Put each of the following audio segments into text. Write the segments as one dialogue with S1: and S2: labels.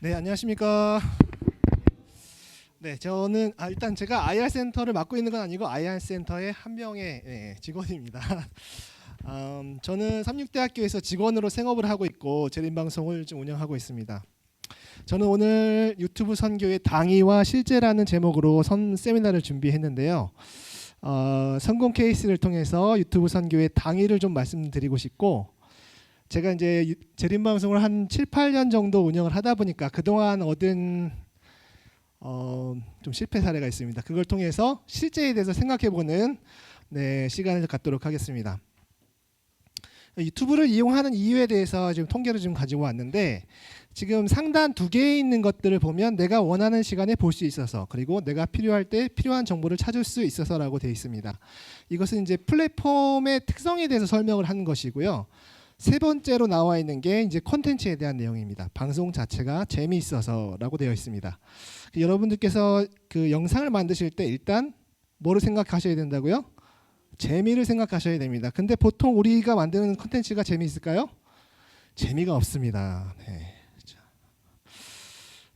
S1: 네, 안녕하십니까. 네, 저는 일단 제가 IR 센터를 맡고 있는 건 아니고 IR 센터의 한 명의 직원입니다. 저는 삼육대학교에서 직원으로 생업을 하고 있고 재림방송을 좀 운영하고 있습니다. 저는 오늘 유튜브 선교의 당위와 실제라는 제목으로 세미나를 준비했는데요. 성공 케이스를 통해서 유튜브 선교의 당위를 좀 말씀드리고 싶고, 제가 이제 재림방송을 한 7, 8년 정도 운영을 하다 보니까 그동안 얻은 좀 실패 사례가 있습니다. 그걸 통해서 실제에 대해서 생각해보는 시간을 갖도록 하겠습니다. 유튜브를 이용하는 이유에 대해서 지금 통계를 좀 가지고 왔는데, 지금 상단 두 개에 있는 것들을 보면 내가 원하는 시간에 볼 수 있어서, 그리고 내가 필요할 때 필요한 정보를 찾을 수 있어서라고 되어 있습니다. 이것은 이제 플랫폼의 특성에 대해서 설명을 하는 것이고요. 세 번째로 나와 있는 게 이제 콘텐츠에 대한 내용입니다. 방송 자체가 재미있어서라고 되어 있습니다. 여러분들께서 그 영상을 만드실 때 일단 뭐를 생각하셔야 된다고요? 재미를 생각하셔야 됩니다. 근데 보통 우리가 만드는 콘텐츠가 재미있을까요? 재미가 없습니다. 네.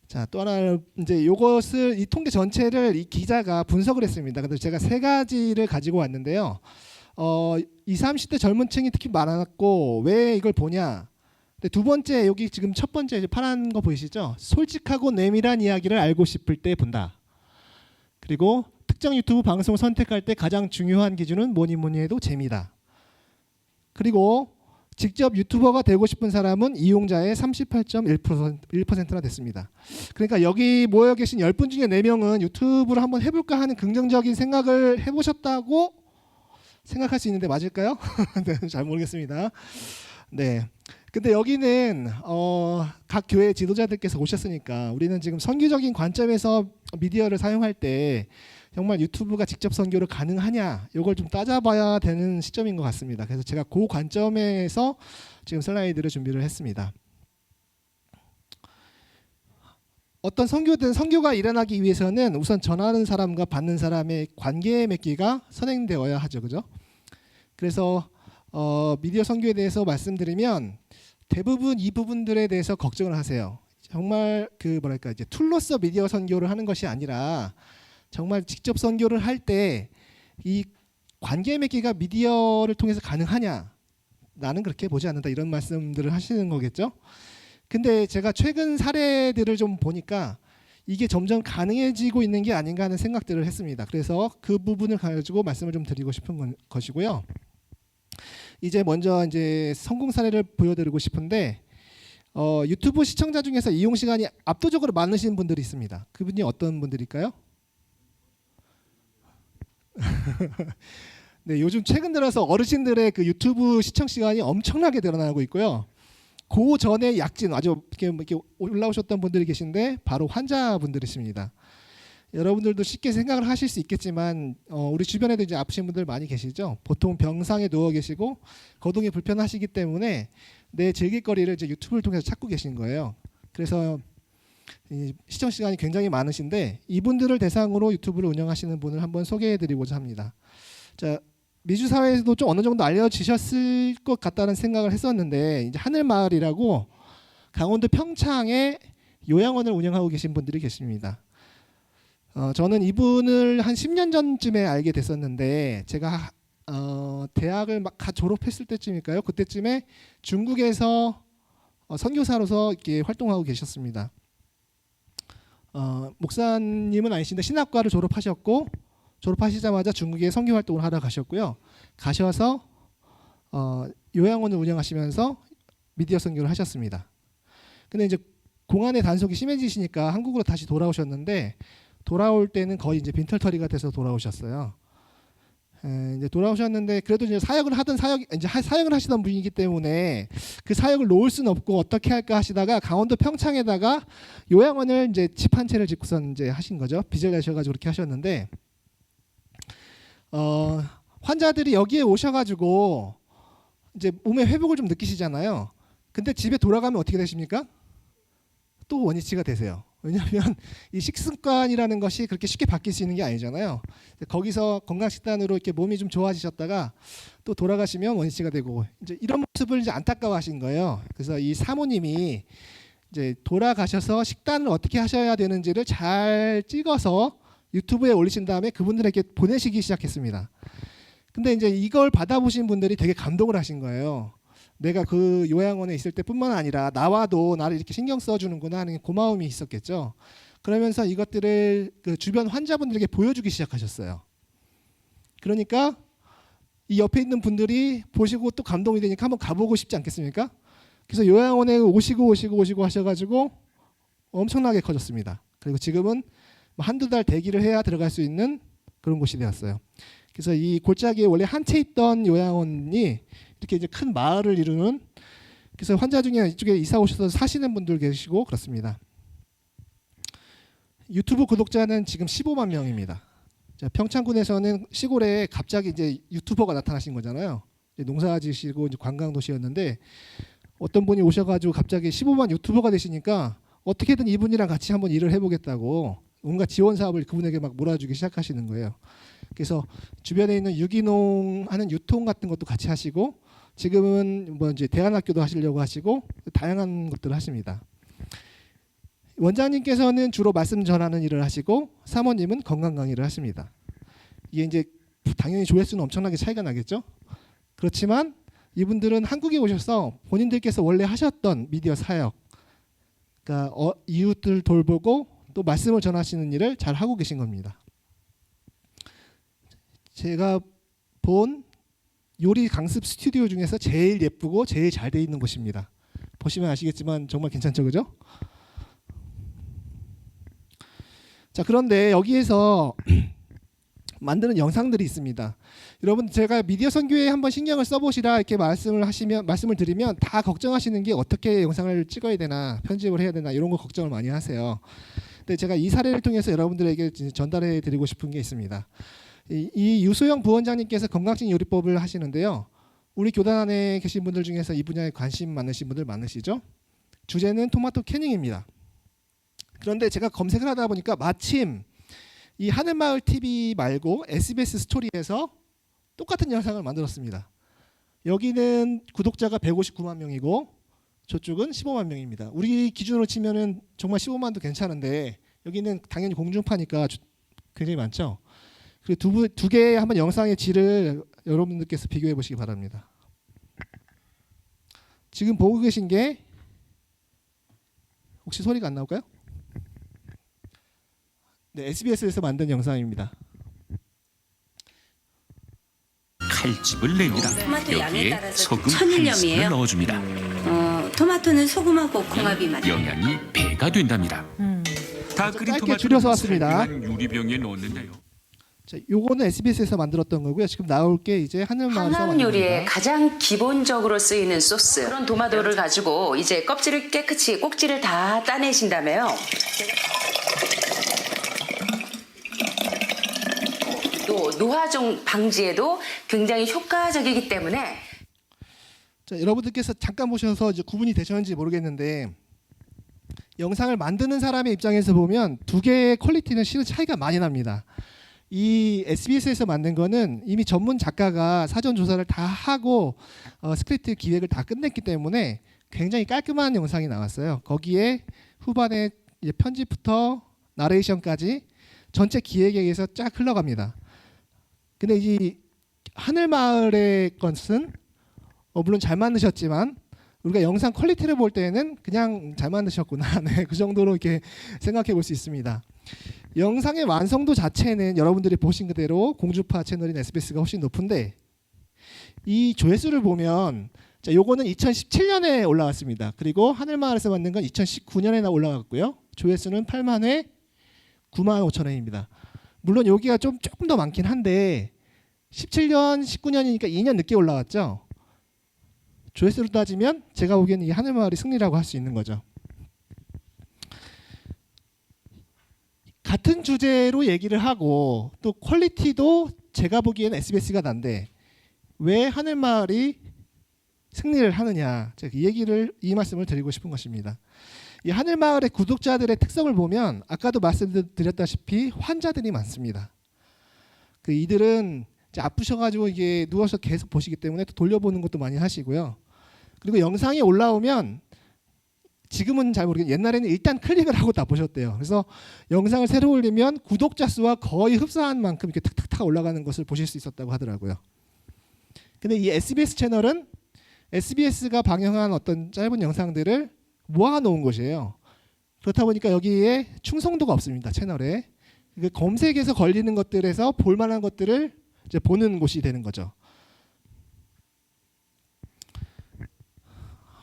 S1: 자, 또 하나 이제 이것을 이 통계 전체를 이 기자가 분석을 했습니다. 그래서 제가 세 가지를 가지고 왔는데요. 20, 30대 젊은 층이 특히 많았고, 왜 이걸 보냐? 두 번째, 여기 지금 첫 번째 파란 거 보이시죠? 솔직하고 내밀한 이야기를 알고 싶을 때 본다. 그리고 특정 유튜브 방송을 선택할 때 가장 중요한 기준은 뭐니 해도 재미다. 그리고 직접 유튜버가 되고 싶은 사람은 이용자의 38.1%나 됐습니다. 그러니까 여기 모여 계신 10분 중에 4명은 유튜브를 한번 해볼까 하는 긍정적인 생각을 해보셨다고 생각할 수 있는데 맞을까요? 네, 잘 모르겠습니다. 네. 근데 여기는 각 교회 지도자들께서 오셨으니까 우리는 지금 선교적인 관점에서 미디어를 사용할 때 정말 유튜브가 직접 선교를 가능하냐, 이걸 좀 따져봐야 되는 시점인 것 같습니다. 그래서 제가 그 관점에서 지금 슬라이드를 준비를 했습니다. 어떤 선교든 선교가 일어나기 위해서는 우선 전하는 사람과 받는 사람의 관계 맺기가 선행되어야 하죠, 그죠? 그래서 미디어 선교에 대해서 말씀드리면 대부분 이 부분들에 대해서 걱정을 하세요. 정말 그 뭐랄까 이제 툴로서 미디어 선교를 하는 것이 아니라 정말 직접 선교를 할 때 이 관계 맺기가 미디어를 통해서 가능하냐? 나는 그렇게 보지 않는다, 이런 말씀들을 하시는 거겠죠? 근데 제가 최근 사례들을 좀 보니까 이게 점점 가능해지고 있는 게 아닌가 하는 생각들을 했습니다. 그래서 그 부분을 가지고 말씀을 좀 드리고 싶은 것이고요. 이제 먼저 이제 성공 사례를 보여드리고 싶은데, 유튜브 시청자 중에서 이용 시간이 압도적으로 많으신 분들이 있습니다. 그분이 어떤 분들일까요? 네, 요즘 최근 들어서 어르신들의 그 유튜브 시청 시간이 엄청나게 늘어나고 있고요. 그 전에 약진 아주 이렇게 올라오셨던 분들이 계신데 바로 환자분들이십니다. 여러분들도 쉽게 생각을 하실 수 있겠지만 우리 주변에도 이제 아프신 분들 많이 계시죠. 보통 병상에 누워 계시고 거동이 불편하시기 때문에 내 즐길거리를 이제 유튜브를 통해서 찾고 계신 거예요. 그래서 이 시청 시간이 굉장히 많으신데 이분들을 대상으로 유튜브를 운영하시는 분을 한번 소개해드리고자 합니다. 자, 미주 사회에서도 좀 어느 정도 알려지셨을 것 같다는 생각을 했었는데, 이제 하늘마을이라고 강원도 평창에 요양원을 운영하고 계신 분들이 계십니다. 저는 이분을 한 10년 전쯤에 알게 됐었는데, 제가 대학을 막 졸업했을 때쯤일까요? 그때쯤에 중국에서 선교사로서 이렇게 활동하고 계셨습니다. 목사님은 아니신데 신학과를 졸업하셨고, 졸업하시자마자 중국에 선교 활동을 하러 가셨고요. 가셔서 요양원을 운영하시면서 미디어 선교를 하셨습니다. 근데 이제 공안의 단속이 심해지시니까 한국으로 다시 돌아오셨는데, 돌아올 때는 거의 이제 빈털터리가 돼서 돌아오셨어요. 이제 돌아오셨는데 그래도 이제 사역을 하시던 분이기 때문에 그 사역을 놓을 수는 없고 어떻게 할까 하시다가 강원도 평창에다가 요양원을 이제 집 한 채를 짓고선 이제 하신 거죠. 빚을 내셔가지고 그렇게 하셨는데, 환자들이 여기에 오셔가지고 이제 몸의 회복을 좀 느끼시잖아요. 근데 집에 돌아가면 어떻게 되십니까? 또 원위치가 되세요. 왜냐하면 이 식습관이라는 것이 그렇게 쉽게 바뀔 수 있는 게 아니잖아요. 거기서 건강식단으로 이렇게 몸이 좀 좋아지셨다가 또 돌아가시면 원위치가 되고, 이제 이런 모습을 이제 안타까워하신 거예요. 그래서 이 사모님이 이제 돌아가셔서 식단을 어떻게 하셔야 되는지를 잘 찍어서 유튜브에 올리신 다음에 그분들에게 보내시기 시작했습니다. 근데 이제 이걸 받아보신 분들이 되게 감동을 하신 거예요. 내가 그 요양원에 있을 때뿐만 아니라 나와도 나를 이렇게 신경 써주는구나 하는 고마움이 있었겠죠. 그러면서 이것들을 그 주변 환자분들에게 보여주기 시작하셨어요. 그러니까 이 옆에 있는 분들이 보시고 또 감동이 되니까 한번 가보고 싶지 않겠습니까? 그래서 요양원에 오시고 하셔가지고 엄청나게 커졌습니다. 그리고 지금은 한두 달 대기를 해야 들어갈 수 있는 그런 곳이 되었어요. 그래서 이 골짜기에 원래 한 채 있던 요양원이 이렇게 이제 큰 마을을 이루는, 그래서 환자 중에 이쪽에 이사 오셔서 사시는 분들 계시고 그렇습니다. 유튜브 구독자는 지금 15만 명입니다. 자, 평창군에서는 시골에 갑자기 이제 유튜버가 나타나신 거잖아요. 이제 농사 지시고 이제 관광 도시였는데 어떤 분이 오셔가지고 갑자기 15만 유튜버가 되시니까 어떻게든 이분이랑 같이 한번 일을 해보겠다고 온갖 지원 사업을 그분에게 막 몰아주기 시작하시는 거예요. 그래서 주변에 있는 유기농 하는 유통 같은 것도 같이 하시고 지금은 뭐 이제 대안학교도 하시려고 하시고 다양한 것들을 하십니다. 원장님께서는 주로 말씀 전하는 일을 하시고 사모님은 건강 강의를 하십니다. 이게 이제 당연히 조회수는 엄청나게 차이가 나겠죠. 그렇지만 이분들은 한국에 오셔서 본인들께서 원래 하셨던 미디어 사역, 그러니까 이웃들 돌보고 또 말씀을 전하시는 일을 잘 하고 계신 겁니다. 제가 본 요리 강습 스튜디오 중에서 제일 예쁘고 제일 잘 돼 있는 곳입니다. 보시면 아시겠지만 정말 괜찮죠, 그죠? 자, 그런데 여기에서 만드는 영상들이 있습니다. 여러분, 제가 미디어 선교에 한번 신경을 써보시라 이렇게 말씀을 드리면 다 걱정하시는 게 어떻게 영상을 찍어야 되나, 편집을 해야 되나 이런 거 걱정을 많이 하세요. 근데 제가 이 사례를 통해서 여러분들에게 전달해 드리고 싶은 게 있습니다. 이 유소영 부원장님께서 건강식 요리법을 하시는데요. 우리 교단 안에 계신 분들 중에서 이 분야에 관심 많으신 분들 많으시죠? 주제는 토마토 캐닝입니다. 그런데 제가 검색을 하다 보니까 마침 이 하늘마을 TV 말고 SBS 스토리에서 똑같은 영상을 만들었습니다. 여기는 구독자가 159만 명이고 저쪽은 15만 명입니다. 우리 기준으로 치면은 정말 15만도 괜찮은데 여기는 당연히 공중파니까 굉장히 많죠. 그리고 두 개의 한번 영상의 질을 여러분들께서 비교해 보시기 바랍니다. 지금 보고 계신 게 혹시 소리가 안 나올까요? 네, SBS에서 만든 영상입니다.
S2: 칼집을 냅니다.
S3: 토마토 양에
S2: 여기에
S3: 따라서
S2: 소금 한
S3: 천일염이에요.
S2: 스푼을 넣어줍니다.
S3: 토마토는 소금하고 궁합이 맞아요.
S2: 영양이 배가 된답니다. 다 끓인
S1: 짧게
S2: 토마토를
S1: 줄여서 왔습니다.
S2: 살균한 유리병에 넣는데요.
S1: 자, 요거는 SBS에서 만들었던 거고요. 지금 나올 게 이제 하늘마을에서
S4: 한국
S1: 만든
S4: 요리에
S1: 겁니다.
S4: 가장 기본적으로 쓰이는 소스. 그런 토마토를 가지고 이제 껍질을 깨끗이 꼭지를 다 따내신다며요. 또 노화종 방지에도 굉장히 효과적이기 때문에
S1: 자, 여러분들께서 잠깐 보셔서 이제 구분이 되셨는지 모르겠는데 영상을 만드는 사람의 입장에서 보면 두 개의 퀄리티는 실은 차이가 많이 납니다. 이 SBS에서 만든 거는 이미 전문 작가가 사전 조사를 다 하고 스크립트 기획을 다 끝냈기 때문에 굉장히 깔끔한 영상이 나왔어요. 거기에 후반에 이제 편집부터 나레이션까지 전체 기획에 의해서 쫙 흘러갑니다. 근데 이 하늘마을의 것은 물론 잘 만드셨지만 우리가 영상 퀄리티를 볼 때는 그냥 잘 만드셨구나. 네, 그 정도로 이렇게 생각해 볼 수 있습니다. 영상의 완성도 자체는 여러분들이 보신 그대로 공주파 채널인 SBS가 훨씬 높은데 이 조회수를 보면 자, 요거는 2017년에 올라왔습니다. 그리고 하늘마을에서 만든 건 2019년에 올라갔고요. 조회수는 8만 회, 9만 5천 회입니다. 물론 여기가 조금 더 많긴 한데 17년, 19년이니까 2년 늦게 올라왔죠. 조회수로 따지면 제가 보기에는 이 하늘마을이 승리라고 할 수 있는 거죠. 같은 주제로 얘기를 하고 또 퀄리티도 제가 보기에는 SBS가 난데 왜 하늘마을이 승리를 하느냐, 제가 이 말씀을 드리고 싶은 것입니다. 이 하늘마을의 구독자들의 특성을 보면 아까도 말씀드렸다시피 환자들이 많습니다. 이들은 이제 아프셔가지고 이게 누워서 계속 보시기 때문에 또 돌려보는 것도 많이 하시고요. 그리고 영상이 올라오면 지금은 잘 모르겠는데 옛날에는 일단 클릭을 하고 다 보셨대요. 그래서 영상을 새로 올리면 구독자 수와 거의 흡사한 만큼 이렇게 탁탁탁 올라가는 것을 보실 수 있었다고 하더라고요. 근데 이 SBS 채널은 SBS가 방영한 어떤 짧은 영상들을 모아놓은 것이에요. 그렇다 보니까 여기에 충성도가 없습니다. 채널에. 검색에서 걸리는 것들에서 볼만한 것들을 이제 보는 곳이 되는 거죠.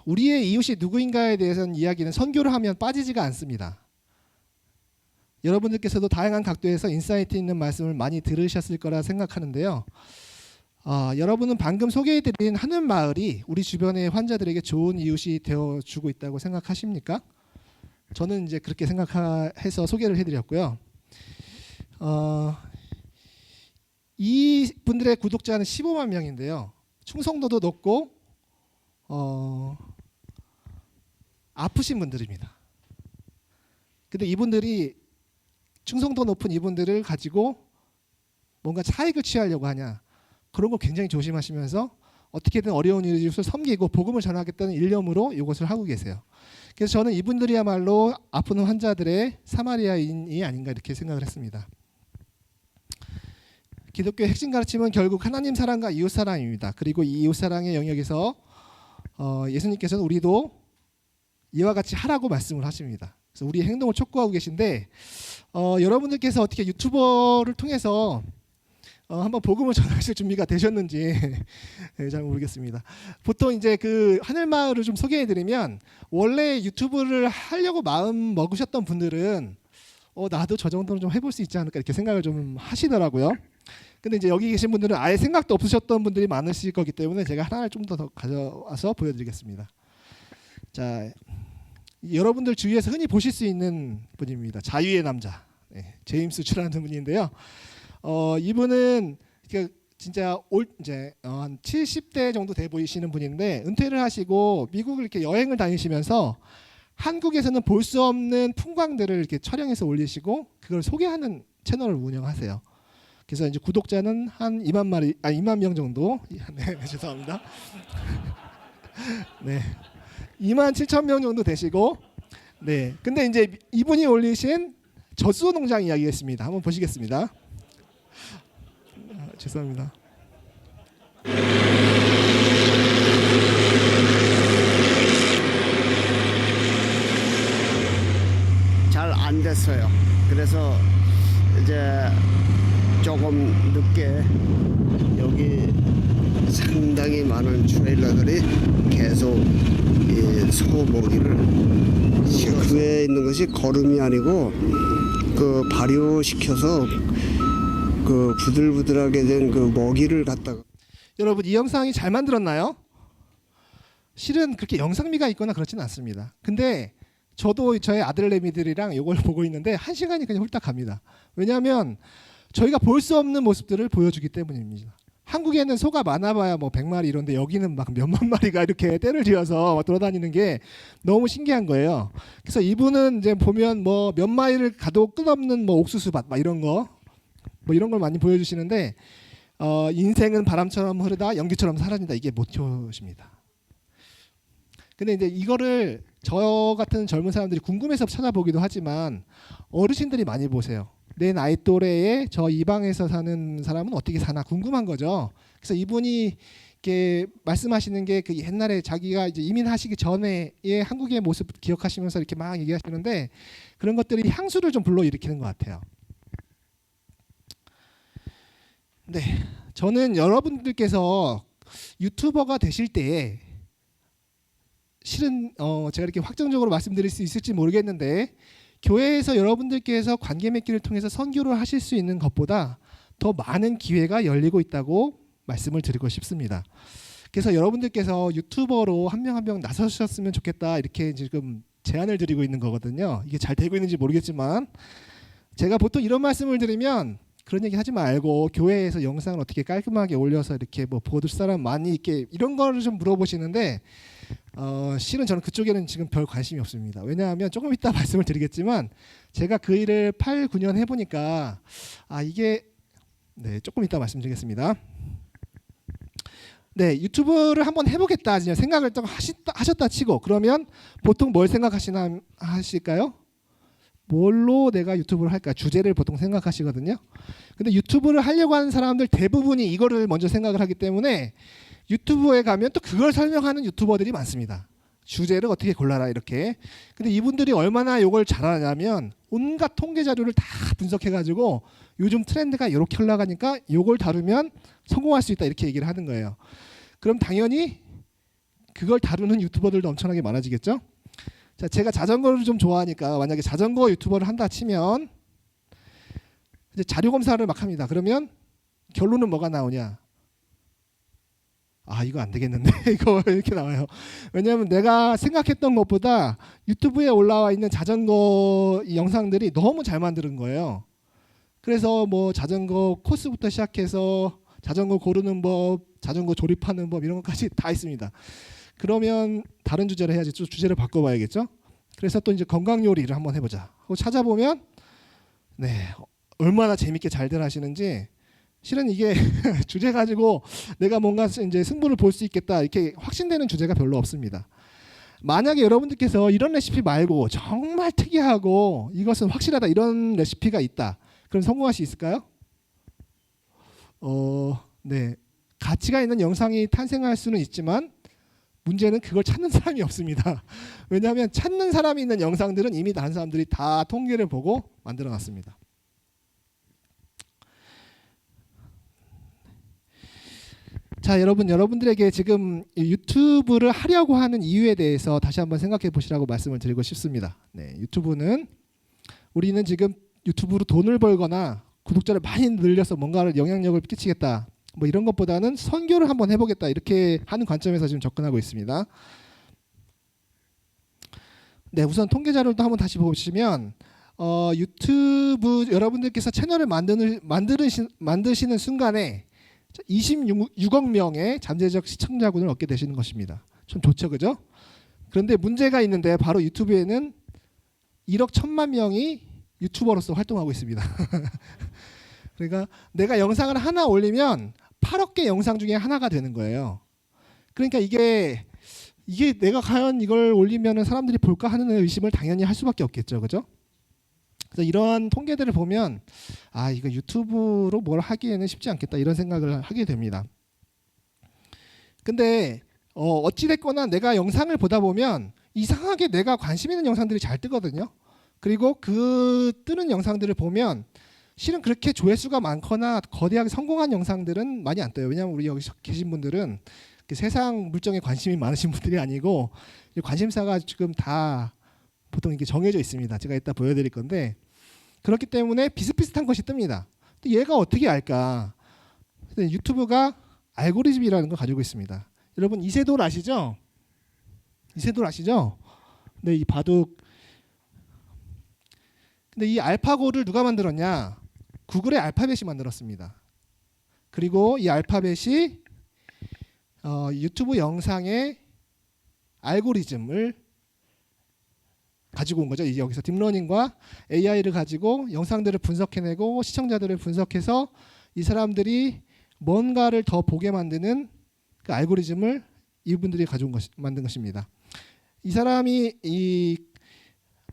S1: 우리의 이웃이 누구인가에 대해서는 이야기는 선교를 하면 빠지지가 않습니다. 여러분들께서도 다양한 각도에서 인사이트 있는 말씀을 많이 들으셨을 거라 생각하는데요. 여러분은 방금 소개해드린 하늘마을이 우리 주변의 환자들에게 좋은 이웃이 되어주고 있다고 생각하십니까? 저는 이제 그렇게 생각해서 소개를 해드렸고요. 이 분들의 구독자는 15만 명인데요. 충성도도 높고 아프신 분들입니다. 근데 이분들이 충성도 높은 이분들을 가지고 뭔가 차익을 취하려고 하냐, 그런 거 굉장히 조심하시면서 어떻게든 어려운 이웃을 섬기고 복음을 전하겠다는 일념으로 이것을 하고 계세요. 그래서 저는 이분들이야말로 아픈 환자들의 사마리아인이 아닌가 이렇게 생각을 했습니다. 기독교의 핵심 가르침은 결국 하나님 사랑과 이웃 사랑입니다. 그리고 이 이웃 사랑의 영역에서 예수님께서는 우리도 이와 같이 하라고 말씀을 하십니다. 그래서 우리의 행동을 촉구하고 계신데 여러분들께서 어떻게 유튜버를 통해서 한번 복음을 전하실 준비가 되셨는지 네, 잘 모르겠습니다. 보통 이제 그 하늘마을을 좀 소개해드리면 원래 유튜브를 하려고 마음 먹으셨던 분들은 나도 저 정도는 좀 해볼 수 있지 않을까 이렇게 생각을 좀 하시더라고요. 근데 이제 여기 계신 분들은 아예 생각도 없으셨던 분들이 많으실 거기 때문에 제가 하나를 좀 더 가져와서 보여드리겠습니다. 자, 여러분들 주위에서 흔히 보실 수 있는 분입니다. 자유의 남자, 제임스 추라는 분인데요. 이분은 진짜 이제 한 70대 정도 돼 보이시는 분인데 은퇴를 하시고 미국을 이렇게 여행을 다니시면서 한국에서는 볼 수 없는 풍광들을 이렇게 촬영해서 올리시고 그걸 소개하는 채널을 운영하세요. 그래서 이제 구독자는 한 2만 명 정도. 네, 죄송합니다. 네, 2만 7천 명 정도 되시고, 네. 근데 이제 이분이 올리신 젖소 농장 이야기였습니다. 한번 보시겠습니다. 죄송합니다.
S5: 잘 안 됐어요. 그래서 이제 조금 늦게 여기 상당히 많은 트레일러들이 계속 이 소고기를 그 있는 것이 거름이 아니고 그 발효시켜서 그 부들부들하게 된 그 먹이를 갖다가.
S1: 여러분 이 영상이 잘 만들었나요? 실은 그렇게 영상미가 있거나 그렇지는 않습니다. 근데 저도 저의 아들내미들이랑 이걸 보고 있는데 1시간이 그냥 훌딱 갑니다. 왜냐하면 저희가 볼 수 없는 모습들을 보여주기 때문입니다. 한국에는 소가 많아봐야 뭐 100마리 이런데 여기는 막 몇만 마리가 이렇게 떼를 지어서 돌아다니는 게 너무 신기한 거예요. 그래서 이분은 이제 보면 뭐 몇 마리를 가도 끝없는 뭐 옥수수밭 막 이런 거 뭐 이런 걸 많이 보여주시는데 인생은 바람처럼 흐르다 연기처럼 사라진다, 이게 모토십니다. 근데 이제 이거를 저 같은 젊은 사람들이 궁금해서 찾아보기도 하지만 어르신들이 많이 보세요. 내 나이 또래에 저 이방에서 사는 사람은 어떻게 사나 궁금한 거죠. 그래서 이분이 이렇게 말씀하시는 게 그 옛날에 자기가 이제 이민하시기 전에의 한국의 모습 기억하시면서 이렇게 막 얘기하시는데 그런 것들이 향수를 좀 불러일으키는 것 같아요. 네, 저는 여러분들께서 유튜버가 되실 때에 실은 제가 이렇게 확정적으로 말씀드릴 수 있을지 모르겠는데 교회에서 여러분들께서 관계 맺기를 통해서 선교를 하실 수 있는 것보다 더 많은 기회가 열리고 있다고 말씀을 드리고 싶습니다. 그래서 여러분들께서 유튜버로 한 명 한 명 나서셨으면 좋겠다 이렇게 지금 제안을 드리고 있는 거거든요. 이게 잘 되고 있는지 모르겠지만 제가 보통 이런 말씀을 드리면 그런 얘기 하지 말고 교회에서 영상을 어떻게 깔끔하게 올려서 이렇게 뭐 보들 사람 많이 있게 이런 거를 좀 물어보시는데 실은 저는 그쪽에는 지금 별 관심이 없습니다. 왜냐하면 조금 이따 말씀을 드리겠지만 제가 그 일을 8, 9년 해보니까 이게 네, 조금 이따 말씀드리겠습니다. 네, 유튜브를 한번 해보겠다 생각을 좀 하셨다 치고 그러면 보통 뭘 하실까요? 뭘로 내가 유튜브를 할까? 주제를 보통 생각하시거든요. 근데 유튜브를 하려고 하는 사람들 대부분이 이거를 먼저 생각을 하기 때문에 유튜브에 가면 또 그걸 설명하는 유튜버들이 많습니다. 주제를 어떻게 골라라 이렇게. 근데 이분들이 얼마나 이걸 잘하냐면 온갖 통계 자료를 다 분석해가지고 요즘 트렌드가 이렇게 올라가니까 이걸 다루면 성공할 수 있다 이렇게 얘기를 하는 거예요. 그럼 당연히 그걸 다루는 유튜버들도 엄청나게 많아지겠죠. 자, 제가 자전거를 좀 좋아하니까 만약에 자전거 유튜버를 한다 치면 이제 자료 검사를 막 합니다. 그러면 결론은 뭐가 나오냐? 아, 이거 안 되겠는데 이거 이렇게 나와요. 왜냐하면 내가 생각했던 것보다 유튜브에 올라와 있는 자전거 영상들이 너무 잘 만드는 거예요. 그래서 뭐 자전거 코스부터 시작해서 자전거 고르는 법, 자전거 조립하는 법 이런 것까지 다 있습니다. 그러면 다른 주제를 해야지. 좀 주제를 바꿔봐야겠죠. 그래서 또 이제 건강 요리를 한번 해보자 하고 찾아보면 네, 얼마나 재밌게 잘들 하시는지. 실은 이게 주제 가지고 내가 뭔가 이제 승부를 볼 수 있겠다 이렇게 확신되는 주제가 별로 없습니다. 만약에 여러분들께서 이런 레시피 말고 정말 특이하고 이것은 확실하다 이런 레시피가 있다. 그럼 성공할 수 있을까요? 네, 가치가 있는 영상이 탄생할 수는 있지만 문제는 그걸 찾는 사람이 없습니다. 왜냐하면 찾는 사람이 있는 영상들은 이미 다른 사람들이 다 통계를 보고 만들어놨습니다. 자, 여러분들에게 지금 유튜브를 하려고 하는 이유에 대해서 다시 한번 생각해 보시라고 말씀을 드리고 싶습니다. 네, 유튜브는 우리는 지금 유튜브로 돈을 벌거나 구독자를 많이 늘려서 뭔가를 영향력을 끼치겠다 뭐 이런 것보다는 선교를 한번 해보겠다 이렇게 하는 관점에서 지금 접근하고 있습니다. 네, 우선 통계 자료도 한번 다시 보시면 유튜브 여러분들께서 채널을 만드시는 순간에 26억 명의 잠재적 시청자군을 얻게 되시는 것입니다. 좀 좋죠, 그죠? 그런데 문제가 있는데 바로 유튜브에는 1억 1천만 명이 유튜버로서 활동하고 있습니다. 그러니까 내가 영상을 하나 올리면 8억 개 영상 중에 하나가 되는 거예요. 그러니까 이게 내가 과연 이걸 올리면 사람들이 볼까 하는 의심을 당연히 할 수밖에 없겠죠, 그죠? 그래서 이러한 통계들을 보면 아, 이거 유튜브로 뭘 하기에는 쉽지 않겠다 이런 생각을 하게 됩니다. 근데 어찌 됐거나 내가 영상을 보다 보면 이상하게 내가 관심 있는 영상들이 잘 뜨거든요. 그리고 그 뜨는 영상들을 보면 실은 그렇게 조회수가 많거나 거대하게 성공한 영상들은 많이 안 떠요. 왜냐하면 우리 여기 계신 분들은 세상 물정에 관심이 많으신 분들이 아니고 관심사가 지금 다 보통 이게 정해져 있습니다. 제가 이따 보여드릴 건데 그렇기 때문에 비슷비슷한 것이 뜹니다. 또 얘가 어떻게 알까? 유튜브가 알고리즘이라는 걸 가지고 있습니다. 여러분 이세돌 아시죠? 이세돌 아시죠? 네, 이 바둑. 근데 이 알파고를 누가 만들었냐? 구글의 알파벳이 만들었습니다. 그리고 이 알파벳이 유튜브 영상의 알고리즘을 가지고 온 거죠. 여기서 딥러닝과 AI를 가지고 영상들을 분석해내고 시청자들을 분석해서 이 사람들이 뭔가를 더 보게 만드는 그 알고리즘을 이분들이 만든 것입니다. 이 사람이 이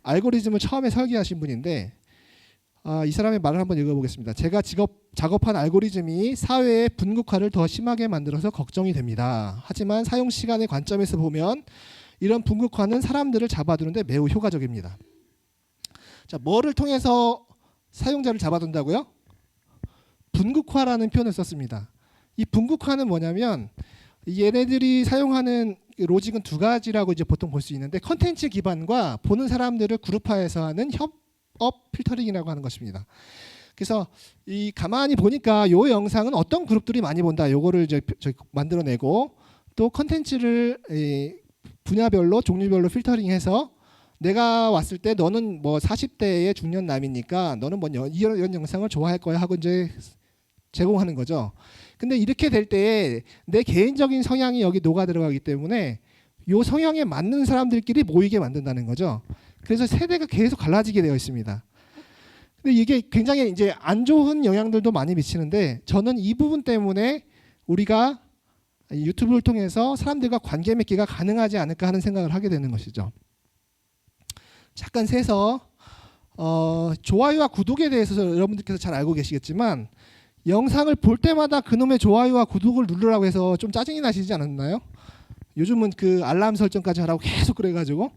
S1: 알고리즘을 처음에 설계하신 분인데 이 사람의 말을 한번 읽어보겠습니다. 제가 작업한 알고리즘이 사회의 분극화를 더 심하게 만들어서 걱정이 됩니다. 하지만 사용 시간의 관점에서 보면 이런 분극화는 사람들을 잡아두는데 매우 효과적입니다. 자, 뭐를 통해서 사용자를 잡아둔다고요? 분극화라는 표현을 썼습니다. 이 분극화는 뭐냐면 얘네들이 사용하는 로직은 두 가지라고 이제 보통 볼 수 있는데 컨텐츠 기반과 보는 사람들을 그룹화해서 하는 협업 필터링이라고 하는 것입니다. 그래서 이 가만히 보니까 요 영상은 어떤 그룹들이 많이 본다. 요거를 이제 만들어내고 또 컨텐츠를 분야별로 종류별로 필터링해서 내가 왔을 때 너는 뭐 40대의 중년남이니까 너는 뭐 이런 영상을 좋아할 거야 하고 이제 제공하는 거죠. 근데 이렇게 될 때 내 개인적인 성향이 여기 녹아 들어가기 때문에 요 성향에 맞는 사람들끼리 모이게 만든다는 거죠. 그래서 세대가 계속 갈라지게 되어 있습니다. 근데 이게 굉장히 이제 안 좋은 영향들도 많이 미치는데 저는 이 부분 때문에 우리가 이 유튜브를 통해서 사람들과 관계 맺기가 가능하지 않을까 하는 생각을 하게 되는 것이죠. 잠깐 세서 좋아요와 구독에 대해서 여러분들께서 잘 알고 계시겠지만 영상을 볼 때마다 그놈의 좋아요와 구독을 누르라고 해서 좀 짜증이 나시지 않았나요? 요즘은 그 알람 설정까지 하라고 계속 그래가지고.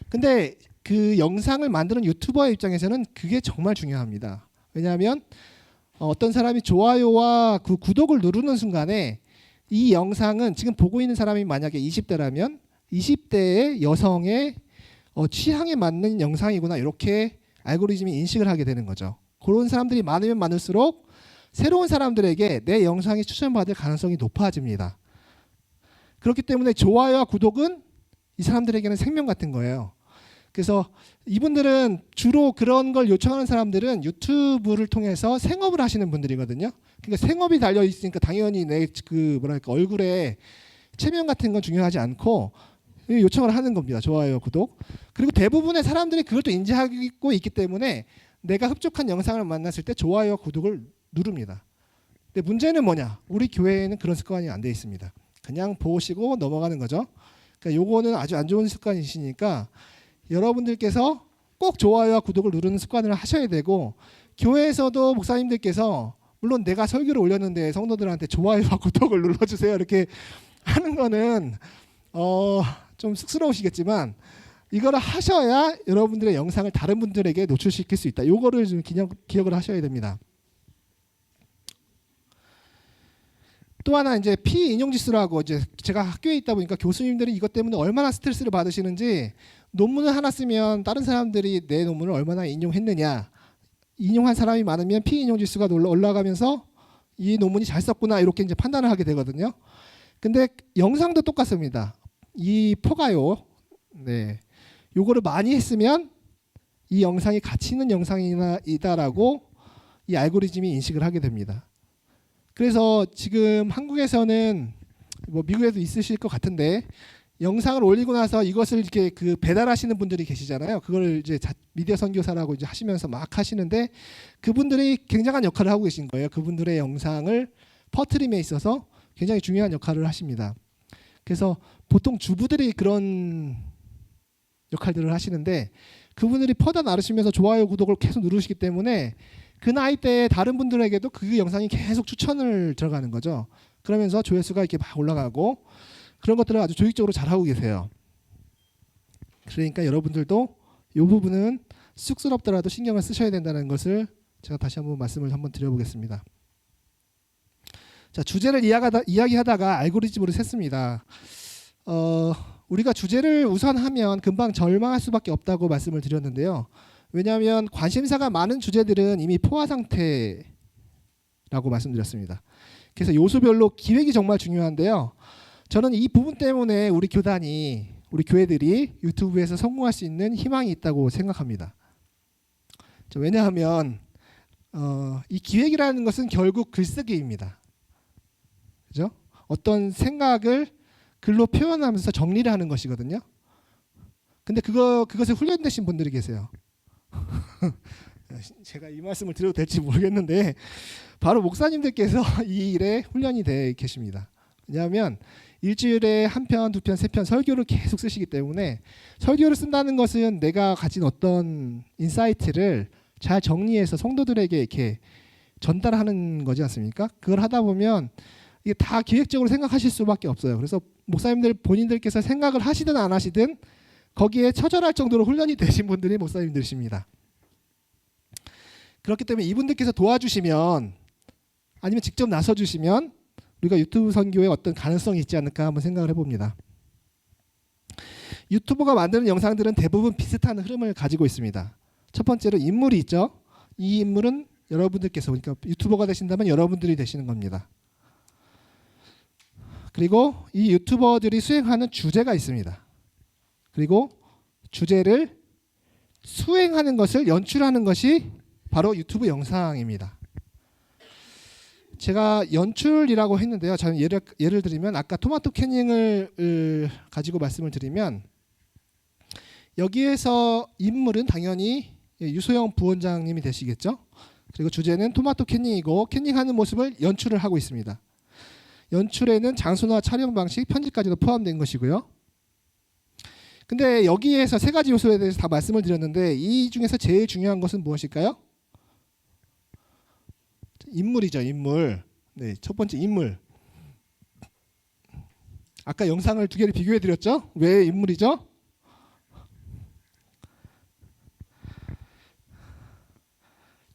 S1: 근데 그 영상을 만드는 유튜버의 입장에서는 그게 정말 중요합니다. 왜냐하면 어떤 사람이 좋아요와 그 구독을 누르는 순간에 이 영상은 지금 보고 있는 사람이 만약에 20대라면 20대의 여성의 취향에 맞는 영상이구나, 이렇게 알고리즘이 인식을 하게 되는 거죠. 그런 사람들이 많으면 많을수록 새로운 사람들에게 내 영상이 추천받을 가능성이 높아집니다. 그렇기 때문에 좋아요와 구독은 이 사람들에게는 생명 같은 거예요. 그래서 이분들은 주로 그런 걸 요청하는 사람들은 유튜브를 통해서 생업을 하시는 분들이거든요. 그러니까 생업이 달려 있으니까 당연히 내 그 뭐랄까 얼굴에 체면 같은 건 중요하지 않고 요청을 하는 겁니다. 좋아요, 구독. 그리고 대부분의 사람들이 그걸 또 인지하고 있기 때문에 내가 흡족한 영상을 만났을 때 좋아요와 구독을 누릅니다. 근데 문제는 뭐냐? 우리 교회에는 그런 습관이 안 돼 있습니다. 그냥 보시고 넘어가는 거죠. 그러니까 요거는 아주 안 좋은 습관이시니까 여러분들께서 꼭 좋아요와 구독을 누르는 습관을 하셔야 되고, 교회에서도 목사님들께서 물론 내가 설교를 올렸는데 성도들한테 좋아요와 구독을 눌러주세요 이렇게 하는 거는 좀 쑥스러우시겠지만 이거를 하셔야 여러분들의 영상을 다른 분들에게 노출시킬 수 있다. 요거를 좀 기억을 하셔야 됩니다. 또 하나 이제 피인용지수라고, 이제 제가 학교에 있다 보니까 교수님들이 이것 때문에 얼마나 스트레스를 받으시는지, 논문을 하나 쓰면 다른 사람들이 내 논문을 얼마나 인용했느냐, 인용한 사람이 많으면 피인용지수가 올라가면서 이 논문이 잘 썼구나 이렇게 이제 판단을 하게 되거든요. 근데 영상도 똑같습니다. 이 포가요, 네, 요거를 많이 했으면 이 영상이 가치 있는 영상이다라고 이 알고리즘이 인식을 하게 됩니다. 그래서 지금 한국에서는 뭐 미국에도 있으실 것 같은데 영상을 올리고 나서 이것을 이렇게 그 배달하시는 분들이 계시잖아요. 그걸 이제 미디어 선교사라고 이제 하시면서 막 하시는데 그분들이 굉장한 역할을 하고 계신 거예요. 그분들의 영상을 퍼트림에 있어서 굉장히 중요한 역할을 하십니다. 그래서 보통 주부들이 그런 역할들을 하시는데 그분들이 퍼다 나르시면서 좋아요, 구독을 계속 누르시기 때문에 그 나이대에 다른 분들에게도 그 영상이 계속 추천을 들어가는 거죠. 그러면서 조회수가 이렇게 막 올라가고 그런 것들을 아주 조직적으로 잘하고 계세요. 그러니까 여러분들도 이 부분은 쑥스럽더라도 신경을 쓰셔야 된다는 것을 제가 다시 한번 말씀을 한번 드려보겠습니다. 자, 주제를 이야기하다가 알고리즘으로 샜습니다. 우리가 주제를 우선하면 금방 절망할 수밖에 없다고 말씀을 드렸는데요. 왜냐하면 관심사가 많은 주제들은 이미 포화 상태라고 말씀드렸습니다. 그래서 요소별로 기획이 정말 중요한데요. 저는 이 부분 때문에 우리 교단이, 우리 교회들이 유튜브에서 성공할 수 있는 희망이 있다고 생각합니다. 왜냐하면 이 기획이라는 것은 결국 글쓰기입니다. 그죠? 어떤 생각을 글로 표현하면서 정리를 하는 것이거든요. 근데 그것을 훈련되신 분들이 계세요. 제가 이 말씀을 드려도 될지 모르겠는데 바로 목사님들께서 이 일에 훈련이 되어 계십니다. 왜냐하면 일주일에 한 편, 두 편, 세 편 설교를 계속 쓰시기 때문에 설교를 쓴다는 것은 내가 가진 어떤 인사이트를 잘 정리해서 성도들에게 이렇게 전달하는 거지 않습니까? 그걸 하다 보면 이게 다 기획적으로 생각하실 수밖에 없어요. 그래서 목사님들 본인들께서 생각을 하시든 안 하시든 거기에 처절할 정도로 훈련이 되신 분들이 목사님들이십니다. 그렇기 때문에 이분들께서 도와주시면 아니면 직접 나서주시면 우리가 유튜브 선교에 어떤 가능성이 있지 않을까 한번 생각을 해봅니다. 유튜버가 만드는 영상들은 대부분 비슷한 흐름을 가지고 있습니다. 첫 번째로 인물이 있죠. 이 인물은 여러분들께서, 그러니까 유튜버가 되신다면 여러분들이 되시는 겁니다. 그리고 이 유튜버들이 수행하는 주제가 있습니다. 그리고 주제를 수행하는 것을 연출하는 것이 바로 유튜브 영상입니다. 제가 연출이라고 했는데요. 저는 예를 들면 아까 토마토 캐닝을 가지고 말씀을 드리면 여기에서 인물은 당연히 유소영 부원장님이 되시겠죠. 그리고 주제는 토마토 캐닝이고 캐닝하는 모습을 연출을 하고 있습니다. 연출에는 장소나 촬영 방식, 편집까지도 포함된 것이고요. 근데 여기에서 세 가지 요소에 대해서 다 말씀을 드렸는데 이 중에서 제일 중요한 것은 무엇일까요? 인물이죠, 인물. 네, 첫 번째 인물. 아까 영상을 두 개를 비교해 드렸죠? 왜 인물이죠?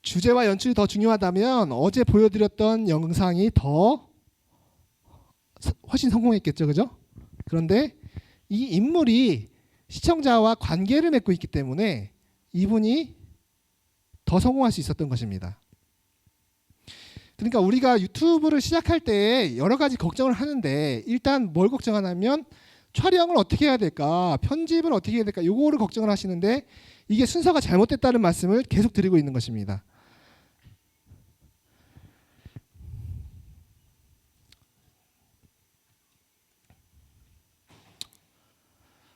S1: 주제와 연출이 더 중요하다면 어제 보여드렸던 영상이 훨씬 성공했겠죠, 그죠? 그런데 이 인물이 시청자와 관계를 맺고 있기 때문에 이분이 더 성공할 수 있었던 것입니다. 그러니까 우리가 유튜브를 시작할 때 여러 가지 걱정을 하는데 일단 뭘 걱정하냐면 촬영을 어떻게 해야 될까, 편집을 어떻게 해야 될까, 요거를 걱정을 하시는데 이게 순서가 잘못됐다는 말씀을 계속 드리고 있는 것입니다.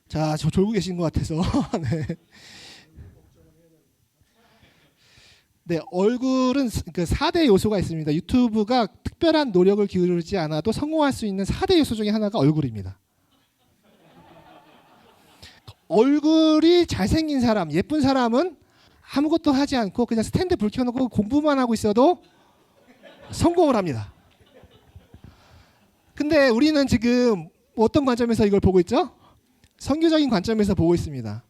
S1: 자, 저 졸고 계신 것 같아서 네. 네, 얼굴은 그 4대 요소가 있습니다. 유튜브가 특별한 노력을 기울이지 않아도 성공할 수 있는 4대 요소 중에 하나가 얼굴입니다. 얼굴이 잘생긴 사람, 예쁜 사람은 아무것도 하지 않고 그냥 스탠드 불 켜놓고 공부만 하고 있어도 성공을 합니다. 근데 우리는 지금 어떤 관점에서 이걸 보고 있죠? 선교적인 관점에서 보고 있습니다.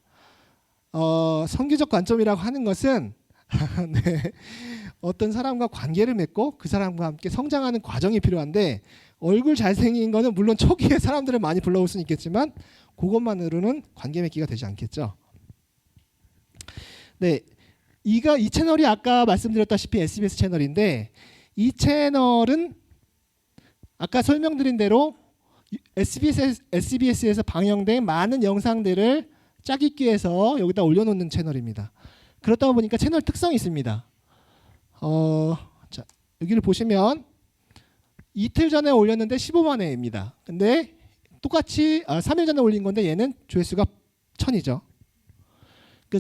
S1: 선교적 관점이라고 하는 것은 네, 어떤 사람과 관계를 맺고 그 사람과 함께 성장하는 과정이 필요한데 얼굴 잘생긴 거는 물론 초기에 사람들을 많이 불러올 수는 있겠지만 그것만으로는 관계 맺기가 되지 않겠죠. 네, 이 채널이 아까 말씀드렸다시피 SBS 채널인데 이 채널은 아까 설명드린 대로 SBS에서 방영된 많은 영상들을 짜깁기 위해서 여기다 올려놓는 채널입니다. 그렇다 보니까 채널 특성이 있습니다. 자, 여기를 보시면 이틀 전에 올렸는데 15만 회입니다. 근데 똑같이 3일 전에 올린 건데 얘는 조회수가 1000이죠. 그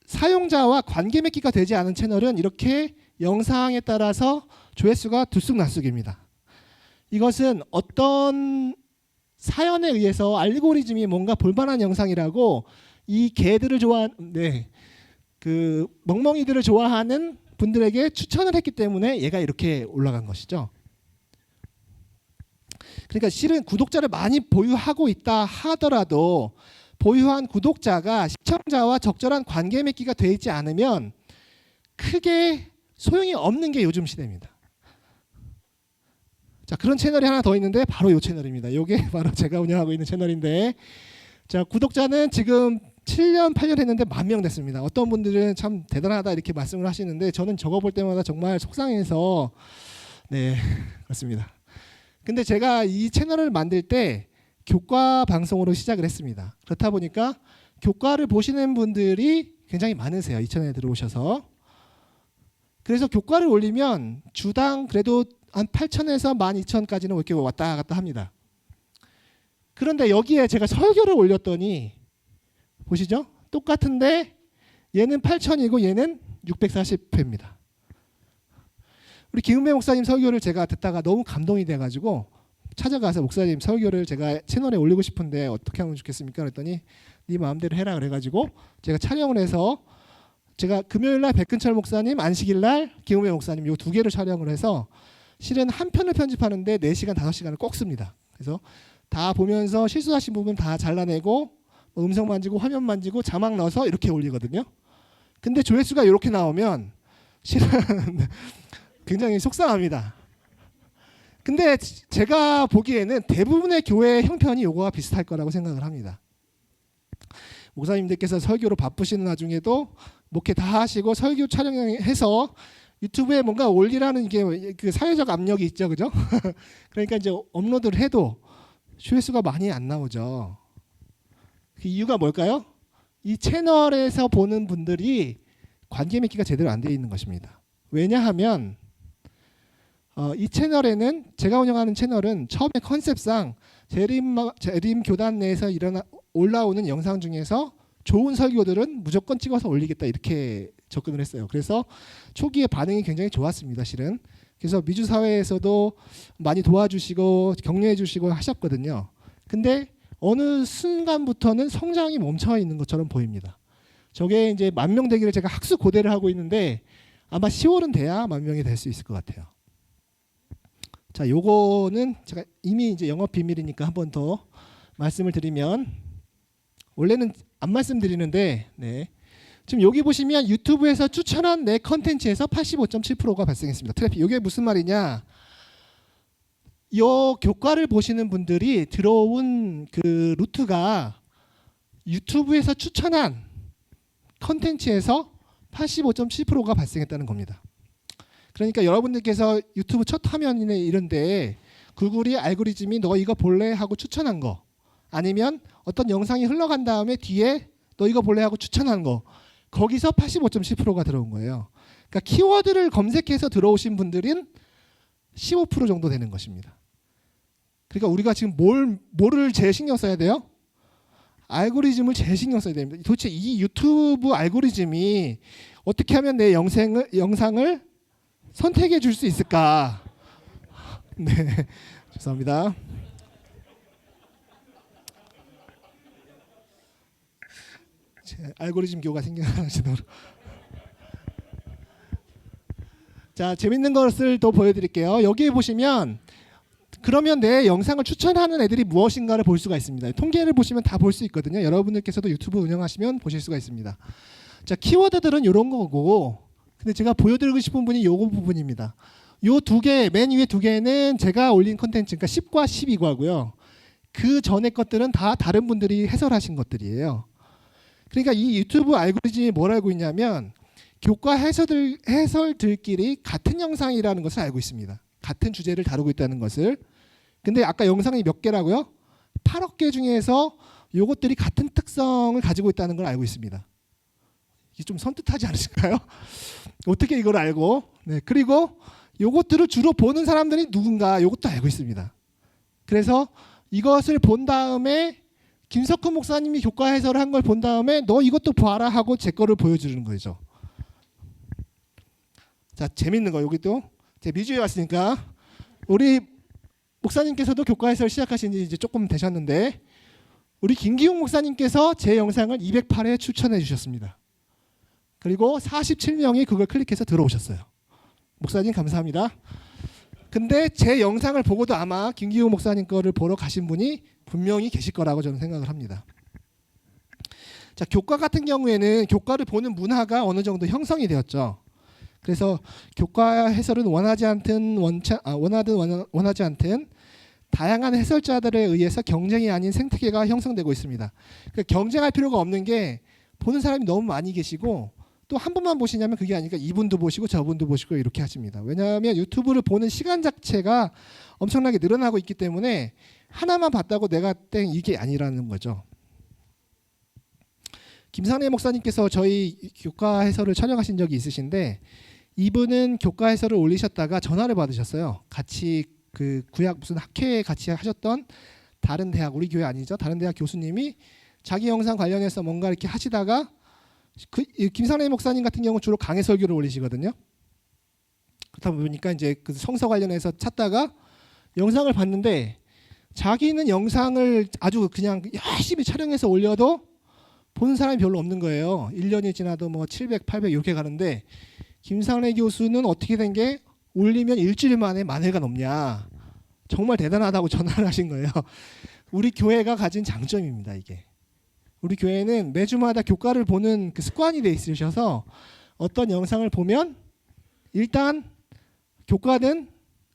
S1: 사용자와 관계 맺기가 되지 않은 채널은 이렇게 영상에 따라서 조회수가 들쑥날쑥입니다. 이것은 어떤 사연에 의해서 알고리즘이 뭔가 볼만한 영상이라고 이 개들을 좋아하는 그 멍멍이들을 좋아하는 분들에게 추천을 했기 때문에 얘가 이렇게 올라간 것이죠. 그러니까 실은 구독자를 많이 보유하고 있다 하더라도 보유한 구독자가 시청자와 적절한 관계 맺기가 되어 있지 않으면 크게 소용이 없는 게 요즘 시대입니다. 자, 그런 채널이 하나 더 있는데 바로 이 채널입니다. 이게 바로 제가 운영하고 있는 채널인데, 자, 구독자는 지금 7년 8년 했는데 10,000명 됐습니다. 어떤 분들은 참 대단하다 이렇게 말씀을 하시는데 저는 저거 볼 때마다 정말 속상해서 네, 그렇습니다. 근데 제가 이 채널을 만들 때 교과 방송으로 시작을 했습니다. 그렇다 보니까 교과를 보시는 분들이 굉장히 많으세요. 이 채널에 들어오셔서. 그래서 교과를 올리면 주당 그래도 한 8,000에서 12,000까지는 이렇게 왔다 갔다 합니다. 그런데 여기에 제가 설교를 올렸더니 보시죠? 똑같은데 얘는 8,000이고 얘는 640회입니다. 우리 김은배 목사님 설교를 제가 듣다가 너무 감동이 돼가지고 찾아가서 목사님 설교를 제가 채널에 올리고 싶은데 어떻게 하면 좋겠습니까? 그랬더니 네 마음대로 해라 그래가지고 제가 촬영을 해서 제가 금요일날 백근철 목사님, 안식일날 김은배 목사님 이 두 개를 촬영을 해서 실은 한 편을 편집하는데 4시간, 5시간을 꼭 씁니다. 그래서 다 보면서 실수하신 부분 다 잘라내고 음성 만지고 화면 만지고 자막 넣어서 이렇게 올리거든요. 근데 조회수가 이렇게 나오면 실은 굉장히 속상합니다. 근데 제가 보기에는 대부분의 교회 형편이 이거와 비슷할 거라고 생각을 합니다. 목사님들께서 설교로 바쁘시는 와중에도 목회 다 하시고 설교 촬영해서 유튜브에 뭔가 올리라는 게 그 사회적 압력이 있죠, 그죠? 그러니까 이제 업로드를 해도 조회수가 많이 안 나오죠. 그 이유가 뭘까요? 이 채널에서 보는 분들이 관계 맺기가 제대로 안 되어 있는 것입니다. 왜냐하면 이 채널에는 제가 운영하는 채널은 처음에 컨셉상 재림 교단 내에서 올라오는 영상 중에서 좋은 설교들은 무조건 찍어서 올리겠다 이렇게 접근을 했어요. 그래서 초기에 반응이 굉장히 좋았습니다. 실은. 그래서 미주 사회에서도 많이 도와주시고 격려해 주시고 하셨거든요. 근데 어느 순간부터는 성장이 멈춰 있는 것처럼 보입니다. 저게 이제 10,000명 되기를 제가 학수 고대를 하고 있는데 아마 10월은 돼야 10,000명이 될 수 있을 것 같아요. 자, 요거는 제가 이미 이제 영업 비밀이니까 한 번 더 말씀을 드리면, 원래는 안 말씀드리는데, 네. 지금 여기 보시면 유튜브에서 추천한 내 컨텐츠에서 85.7%가 발생했습니다. 트래픽. 이게 무슨 말이냐? 요 교과를 보시는 분들이 들어온 그 루트가 유튜브에서 추천한 컨텐츠에서 85.7%가 발생했다는 겁니다. 그러니까 여러분들께서 유튜브 첫 화면이나 이런데 구글이 알고리즘이 너 이거 볼래 하고 추천한 거, 아니면 어떤 영상이 흘러간 다음에 뒤에 너 이거 볼래 하고 추천한 거, 거기서 85.7%가 들어온 거예요. 그러니까 키워드를 검색해서 들어오신 분들은 15% 정도 되는 것입니다. 그러니까 우리가 지금 뭐를 제일 신경 써야 돼요? 알고리즘을 제일 신경 써야 됩니다. 도대체 이 유튜브 알고리즘이 어떻게 하면 내 영상을 선택해 줄 수 있을까? 네, 죄송합니다. 알고리즘 교가 생겨나시도록. 자, 재밌는 것을 또 보여드릴게요. 여기에 보시면 그러면 내 영상을 추천하는 애들이 무엇인가를 볼 수가 있습니다. 통계를 보시면 다 볼 수 있거든요. 여러분들께서도 유튜브 운영하시면 보실 수가 있습니다. 자, 키워드들은 이런 거고, 근데 제가 보여드리고 싶은 분이 요거 부분입니다. 요 두 개, 맨 위에 두 개는 제가 올린 컨텐츠, 그러니까 10과 12과고요. 그 전에 것들은 다 다른 분들이 해설하신 것들이에요. 그러니까 이 유튜브 알고리즘이 뭘 알고 있냐면 교과 해설들끼리 같은 영상이라는 것을 알고 있습니다. 같은 주제를 다루고 있다는 것을. 근데 아까 영상이 몇 개라고요? 8억 개 중에서 요것들이 같은 특성을 가지고 있다는 걸 알고 있습니다. 이게 좀 선뜻하지 않으실까요? 어떻게 이걸 알고? 네, 그리고 요것들을 주로 보는 사람들이 누군가 요것도 알고 있습니다. 그래서 이것을 본 다음에 김석훈 목사님이 교과 해설을 한 걸 본 다음에 너 이것도 봐라 하고 제 거를 보여주는 거죠. 자, 재밌는 거 여기도 제 미주에 왔으니까 우리 목사님께서도 교과 해설 시작하신 지 이제 조금 되셨는데 우리 김기웅 목사님께서 제 영상을 208회 추천해 주셨습니다. 그리고 47명이 그걸 클릭해서 들어오셨어요. 목사님 감사합니다. 근데 제 영상을 보고도 아마 김기웅 목사님 거를 보러 가신 분이 분명히 계실 거라고 저는 생각을 합니다. 자, 교과 같은 경우에는 교과를 보는 문화가 어느 정도 형성이 되었죠. 그래서 교과 해설은 원하지 않든 원하지 않든 다양한 해설자들에 의해서 경쟁이 아닌 생태계가 형성되고 있습니다. 그러니까 경쟁할 필요가 없는 게 보는 사람이 너무 많이 계시고 또 한 분만 보시냐면 그게 아니니까 이분도 보시고 저분도 보시고 이렇게 하십니다. 왜냐하면 유튜브를 보는 시간 자체가 엄청나게 늘어나고 있기 때문에 하나만 봤다고 내가 땡 이게 아니라는 거죠. 김상래 목사님께서 저희 교과 해설을 촬영하신 적이 있으신데 이분은 교과 해설을 올리셨다가 전화를 받으셨어요. 같이 그 구약 무슨 학회에 같이 하셨던 다른 대학, 우리 교회 아니죠, 다른 대학 교수님이 자기 영상 관련해서 뭔가 이렇게 하시다가 김상래 목사님 같은 경우 주로 강해 설교를 올리시거든요. 그렇다 보니까 이제 그 성서 관련해서 찾다가 영상을 봤는데 자기는 영상을 아주 그냥 열심히 촬영해서 올려도 보는 사람이 별로 없는 거예요. 1년이 지나도 뭐 700, 800 이렇게 가는데 김상래 교수는 어떻게 된 게 올리면 일주일 만에 10,000회가 넘냐. 정말 대단하다고 전화를 하신 거예요. 우리 교회가 가진 장점입니다, 이게. 우리 교회는 매주마다 교과를 보는 그 습관이 돼 있으셔서 어떤 영상을 보면 일단 교과는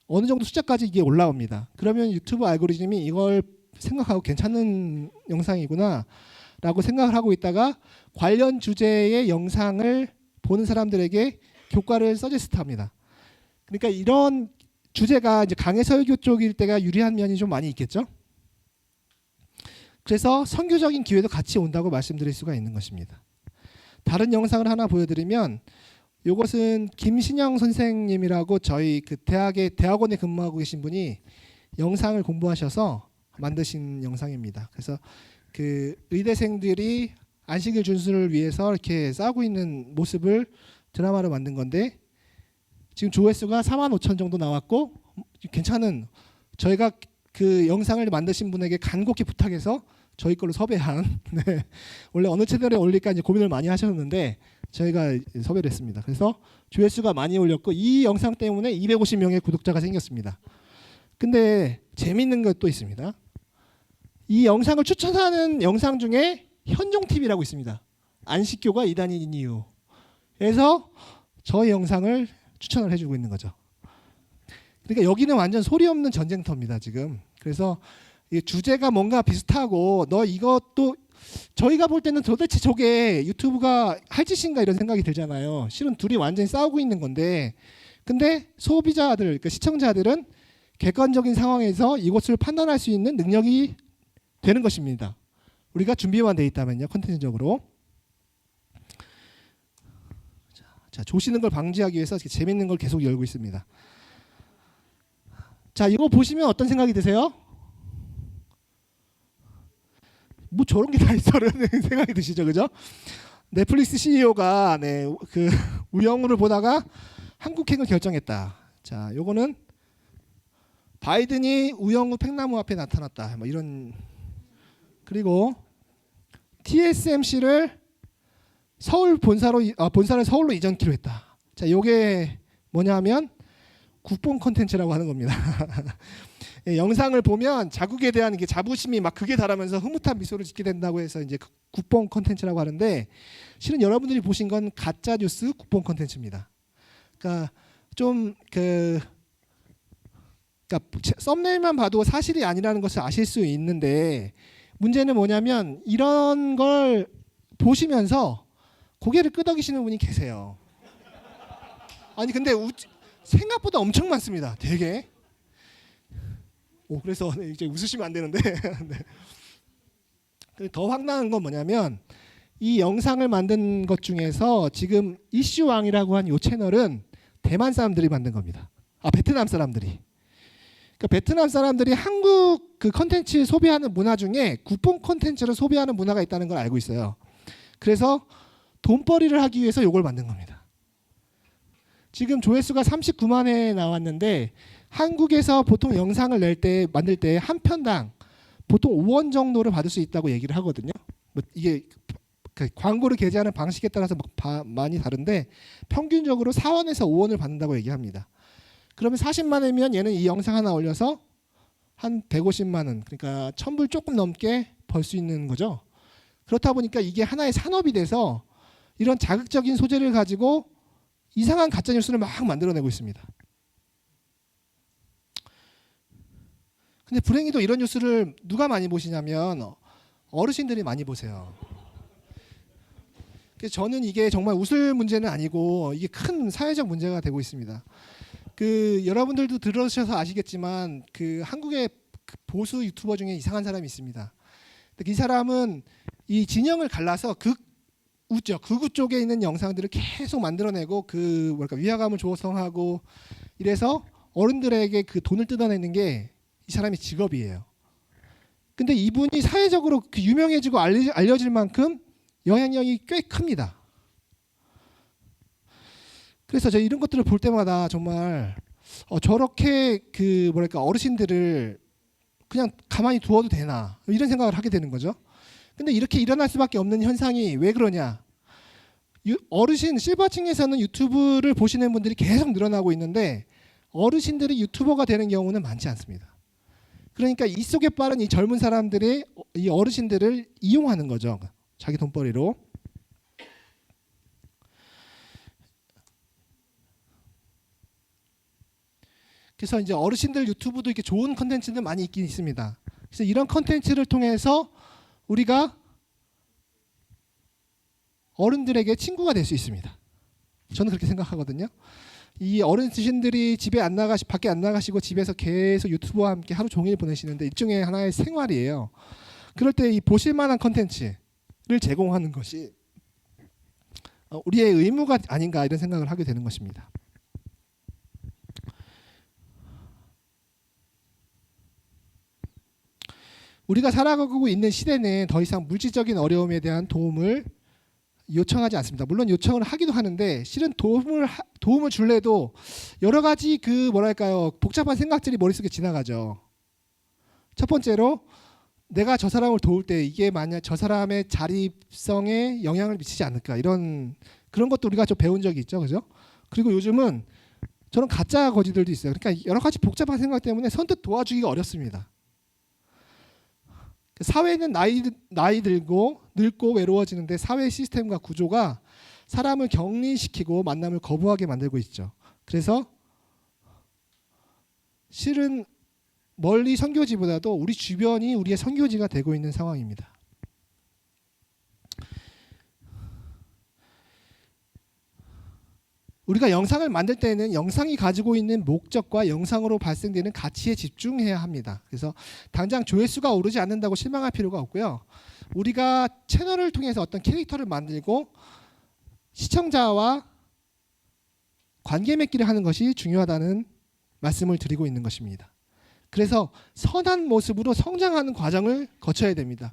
S1: 어느 정도 숫자까지 이게 올라옵니다. 그러면 유튜브 알고리즘이 이걸 생각하고 괜찮은 영상이구나 라고 생각을 하고 있다가 관련 주제의 영상을 보는 사람들에게 교과를 서제스트합니다. 그러니까 이런 주제가 이제 강해 설교 쪽일 때가 유리한 면이 좀 많이 있겠죠. 그래서 선교적인 기회도 같이 온다고 말씀드릴 수가 있는 것입니다. 다른 영상을 하나 보여드리면 이것은 김신영 선생님이라고 저희 그 대학원에 근무하고 계신 분이 영상을 공부하셔서 만드신 영상입니다. 그래서 그 의대생들이 안식일 준수를 위해서 이렇게 싸우고 있는 모습을 드라마로 만든 건데 지금 조회수가 45,000 정도 나왔고 괜찮은 저희가 그 영상을 만드신 분에게 간곡히 부탁해서 저희 걸로 섭외한 네. 원래 어느 채널에 올릴까 이제 고민을 많이 하셨는데 저희가 섭외를 했습니다. 그래서 조회수가 많이 올렸고 이 영상 때문에 250명의 구독자가 생겼습니다. 근데 재밌는 것도 있습니다. 이 영상을 추천하는 영상 중에 현종TV라고 있습니다. 안식교가 이단인 이유. 그래서 저희 영상을 추천을 해주고 있는 거죠. 그러니까 여기는 완전 소리 없는 전쟁터입니다 지금. 그래서 이 주제가 뭔가 비슷하고 너 이것도 저희가 볼 때는 도대체 저게 유튜브가 할 짓인가 이런 생각이 들잖아요. 실은 둘이 완전히 싸우고 있는 건데 근데 소비자들 그러니까 시청자들은 객관적인 상황에서 이것을 판단할 수 있는 능력이 되는 것입니다. 우리가 준비만 돼 있다면요. 콘텐츠적으로. 자, 조시는 걸 방지하기 위해서 이렇게 재밌는 걸 계속 열고 있습니다. 자, 이거 보시면 어떤 생각이 드세요? 뭐 저런 게 다 있어라는 생각이 드시죠, 그죠? 넷플릭스 CEO가 그 우영우를 보다가 한국행을 결정했다. 자, 요거는 바이든이 우영우 팽나무 앞에 나타났다. 뭐 이런. 그리고 TSMC를 본사를 서울로 이전키로 했다. 자, 요게 뭐냐면 국뽕 콘텐츠라고 하는 겁니다. 예, 영상을 보면 자국에 대한 이게 자부심이 막 극에 달하면서 흐뭇한 미소를 짓게 된다고 해서 이제 국뽕 콘텐츠라고 하는데 실은 여러분들이 보신 건 가짜 뉴스 국뽕 콘텐츠입니다. 그러니까 좀 그러니까 썸네일만 봐도 사실이 아니라는 것을 아실 수 있는데 문제는 뭐냐면 이런 걸 보시면서 고개를 끄덕이시는 분이 계세요. 아니 근데 생각보다 엄청 많습니다. 되게. 그래서 이제 웃으시면 안 되는데 네. 더 황당한 건 뭐냐면 이 영상을 만든 것 중에서 지금 이슈왕이라고 한 이 채널은 대만 사람들이 만든 겁니다. 베트남 사람들이. 그러니까 베트남 사람들이 한국 그 컨텐츠 소비하는 문화 중에 국뽕 컨텐츠를 소비하는 문화가 있다는 걸 알고 있어요. 그래서 돈벌이를 하기 위해서 이걸 만든 겁니다. 지금 조회수가 39만 회 나왔는데 한국에서 보통 영상을 만들 때 한 편당 보통 5원 정도를 받을 수 있다고 얘기를 하거든요. 뭐 이게 광고를 게재하는 방식에 따라서 많이 다른데 평균적으로 4원에서 5원을 받는다고 얘기합니다. 그러면 40만 회면 얘는 이 영상 하나 올려서 한 150만 원, 그러니까 1,000불 조금 넘게 벌 수 있는 거죠. 그렇다 보니까 이게 하나의 산업이 돼서 이런 자극적인 소재를 가지고 이상한 가짜 뉴스를 막 만들어내고 있습니다. 근데 불행히도 이런 뉴스를 누가 많이 보시냐면 어르신들이 많이 보세요. 그래서 저는 이게 정말 웃을 문제는 아니고 이게 큰 사회적 문제가 되고 있습니다. 여러분들도 들으셔서 아시겠지만 한국의 보수 유튜버 중에 이상한 사람이 있습니다. 이 사람은 이 진영을 갈라서 극우 쪽에 있는 영상들을 계속 만들어내고 위화감을 조성하고 이래서 어른들에게 돈을 뜯어내는 게 이 사람의 직업이에요. 근데 이분이 사회적으로 유명해지고 알려질 만큼 영향력이 꽤 큽니다. 그래서 제가 이런 것들을 볼 때마다 정말 저렇게 어르신들을 그냥 가만히 두어도 되나 이런 생각을 하게 되는 거죠. 근데 이렇게 일어날 수밖에 없는 현상이 왜 그러냐? 어르신 실버층에서는 유튜브를 보시는 분들이 계속 늘어나고 있는데 어르신들이 유튜버가 되는 경우는 많지 않습니다. 그러니까 이 속에 빠른 이 젊은 사람들이 이 어르신들을 이용하는 거죠. 자기 돈벌이로. 그래서 이제 어르신들 유튜브도 이렇게 좋은 컨텐츠들 많이 있긴 있습니다. 그래서 이런 컨텐츠를 통해서 우리가 어른들에게 친구가 될 수 있습니다. 저는 그렇게 생각하거든요. 이 어르신들이 밖에 안 나가시고 집에서 계속 유튜브와 함께 하루 종일 보내시는데 일종의 하나의 생활이에요. 그럴 때 이 보실만한 컨텐츠를 제공하는 것이 우리의 의무가 아닌가 이런 생각을 하게 되는 것입니다. 우리가 살아가고 있는 시대는 더 이상 물질적인 어려움에 대한 도움을 요청하지 않습니다. 물론 요청을 하기도 하는데 실은 도움을 줄래도 여러 가지 그 뭐랄까요 복잡한 생각들이 머릿속에 지나가죠. 첫 번째로 내가 저 사람을 도울 때 이게 만약 저 사람의 자립성에 영향을 미치지 않을까 이런 그런 것도 우리가 좀 배운 적이 있죠, 그죠? 그리고 요즘은 저런 가짜 거지들도 있어요. 그러니까 여러 가지 복잡한 생각 때문에 선뜻 도와주기가 어렵습니다. 사회는 나이 들고 늙고 외로워지는데 사회 시스템과 구조가 사람을 격리시키고 만남을 거부하게 만들고 있죠. 그래서 실은 멀리 선교지보다도 우리 주변이 우리의 선교지가 되고 있는 상황입니다. 우리가 영상을 만들 때는 영상이 가지고 있는 목적과 영상으로 발생되는 가치에 집중해야 합니다. 그래서 당장 조회수가 오르지 않는다고 실망할 필요가 없고요. 우리가 채널을 통해서 어떤 캐릭터를 만들고 시청자와 관계 맺기를 하는 것이 중요하다는 말씀을 드리고 있는 것입니다. 그래서 선한 모습으로 성장하는 과정을 거쳐야 됩니다.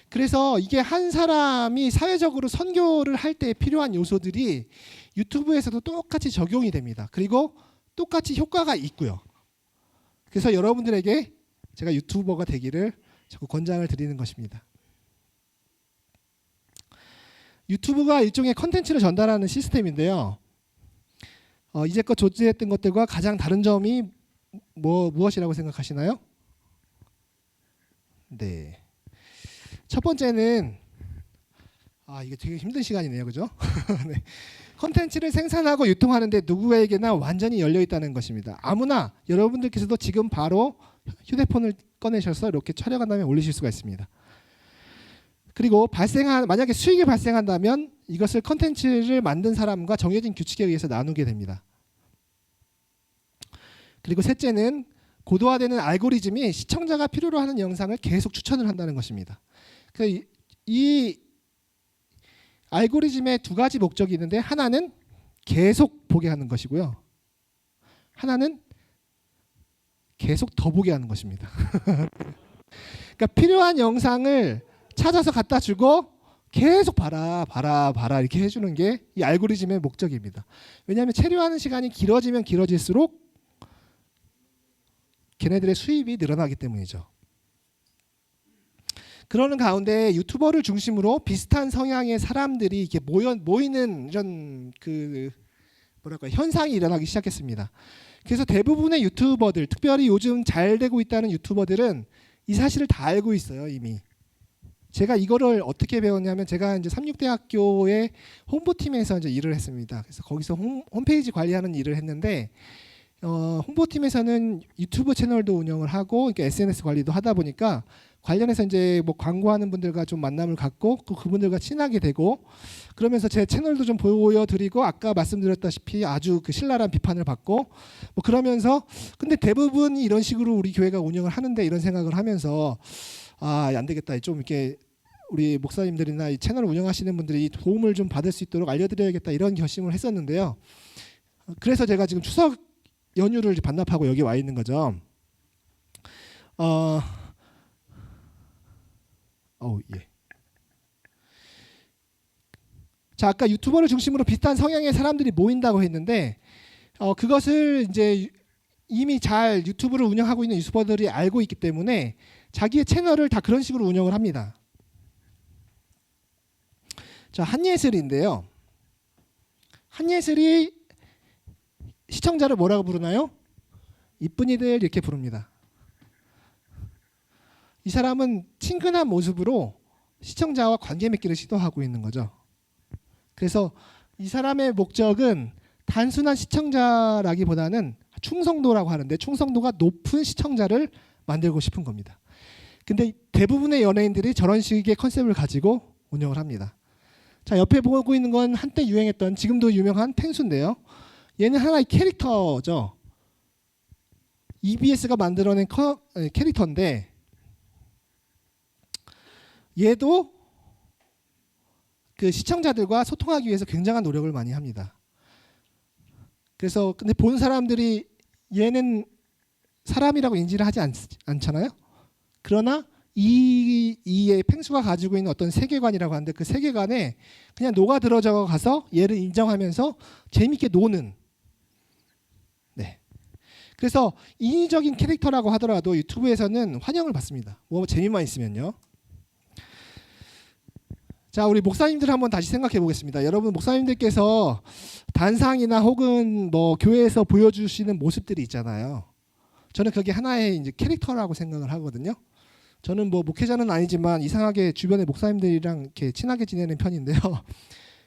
S1: 그래서 이게 한 사람이 사회적으로 선교를 할 때 필요한 요소들이 유튜브에서도 똑같이 적용이 됩니다. 그리고 똑같이 효과가 있고요. 그래서 여러분들에게 제가 유튜버가 되기를 자꾸 권장을 드리는 것입니다. 유튜브가 일종의 컨텐츠를 전달하는 시스템인데요. 이제껏 존재했던 것들과 가장 다른 점이 무엇이라고 생각하시나요? 네. 첫 번째는 이게 되게 힘든 시간이네요, 그죠? 네. 컨텐츠를 생산하고 유통하는데 누구에게나 완전히 열려 있다는 것입니다. 아무나 여러분들께서도 지금 바로 휴대폰을 꺼내셔서 이렇게 촬영한 다음에 올리실 수가 있습니다. 그리고 만약에 수익이 발생한다면 이것을 컨텐츠를 만든 사람과 정해진 규칙에 의해서 나누게 됩니다. 그리고 셋째는 고도화되는 알고리즘이 시청자가 필요로 하는 영상을 계속 추천을 한다는 것입니다. 그래서 이 알고리즘의 두 가지 목적이 있는데 하나는 계속 보게 하는 것이고요. 하나는 계속 더 보게 하는 것입니다. 그러니까 필요한 영상을 찾아서 갖다 주고 계속 봐라 이렇게 해주는 게 이 알고리즘의 목적입니다. 왜냐하면 체류하는 시간이 길어지면 길어질수록 걔네들의 수입이 늘어나기 때문이죠. 그러는 가운데 유튜버를 중심으로 비슷한 성향의 사람들이 이렇게 모이는 이런 현상이 일어나기 시작했습니다. 그래서 대부분의 유튜버들, 특별히 요즘 잘 되고 있다는 유튜버들은 이 사실을 다 알고 있어요, 이미. 제가 이거를 어떻게 배웠냐면 제가 이제 삼육대학교의 홍보팀에서 이제 일을 했습니다. 그래서 거기서 홈페이지 관리하는 일을 했는데 홍보팀에서는 유튜브 채널도 운영을 하고 그러니까 SNS 관리도 하다 보니까 관련해서 이제 뭐 광고하는 분들과 좀 만남을 갖고 그분들과 친하게 되고 그러면서 제 채널도 좀 보여드리고 아까 말씀드렸다시피 아주 그 신랄한 비판을 받고 뭐 그러면서 근데 대부분이 이런 식으로 우리 교회가 운영을 하는데 이런 생각을 하면서 안 되겠다 좀 이렇게 우리 목사님들이나 이 채널을 운영하시는 분들이 도움을 좀 받을 수 있도록 알려드려야겠다 이런 결심을 했었는데요. 그래서 제가 지금 추석 연휴를 반납하고 여기 와 있는 거죠. 예. 자, 아까 유튜버를 중심으로 비슷한 성향의 사람들이 모인다고 했는데 그것을 이제 이미 잘 유튜브를 운영하고 있는 유튜버들이 알고 있기 때문에 자기의 채널을 다 그런 식으로 운영을 합니다. 자, 한예슬인데요. 한예슬이 시청자를 뭐라고 부르나요? 이쁜이들 이렇게 부릅니다. 이 사람은 친근한 모습으로 시청자와 관계 맺기를 시도하고 있는 거죠. 그래서 이 사람의 목적은 단순한 시청자라기보다는 충성도라고 하는데 충성도가 높은 시청자를 만들고 싶은 겁니다. 근데 대부분의 연예인들이 저런 식의 컨셉을 가지고 운영을 합니다. 자, 옆에 보고 있는 건 한때 유행했던 지금도 유명한 펭수인데요. 얘는 하나의 캐릭터죠. EBS가 만들어낸 캐릭터인데 얘도 그 시청자들과 소통하기 위해서 굉장한 노력을 많이 합니다. 그래서 근데 본 사람들이 얘는 사람이라고 인지를 하지 않잖아요. 그러나 이의 펭수가 가지고 있는 어떤 세계관이라고 하는데 그 세계관에 그냥 녹아들어져 가서 얘를 인정하면서 재밌게 노는. 네. 그래서 인위적인 캐릭터라고 하더라도 유튜브에서는 환영을 받습니다. 뭐 재미만 있으면요. 자, 우리 목사님들 한번 다시 생각해 보겠습니다. 여러분 목사님들께서 단상이나 혹은 뭐 교회에서 보여주시는 모습들이 있잖아요. 저는 그게 하나의 이제 캐릭터라고 생각을 하거든요. 저는 뭐 목회자는 아니지만 이상하게 주변의 목사님들이랑 이렇게 친하게 지내는 편인데요.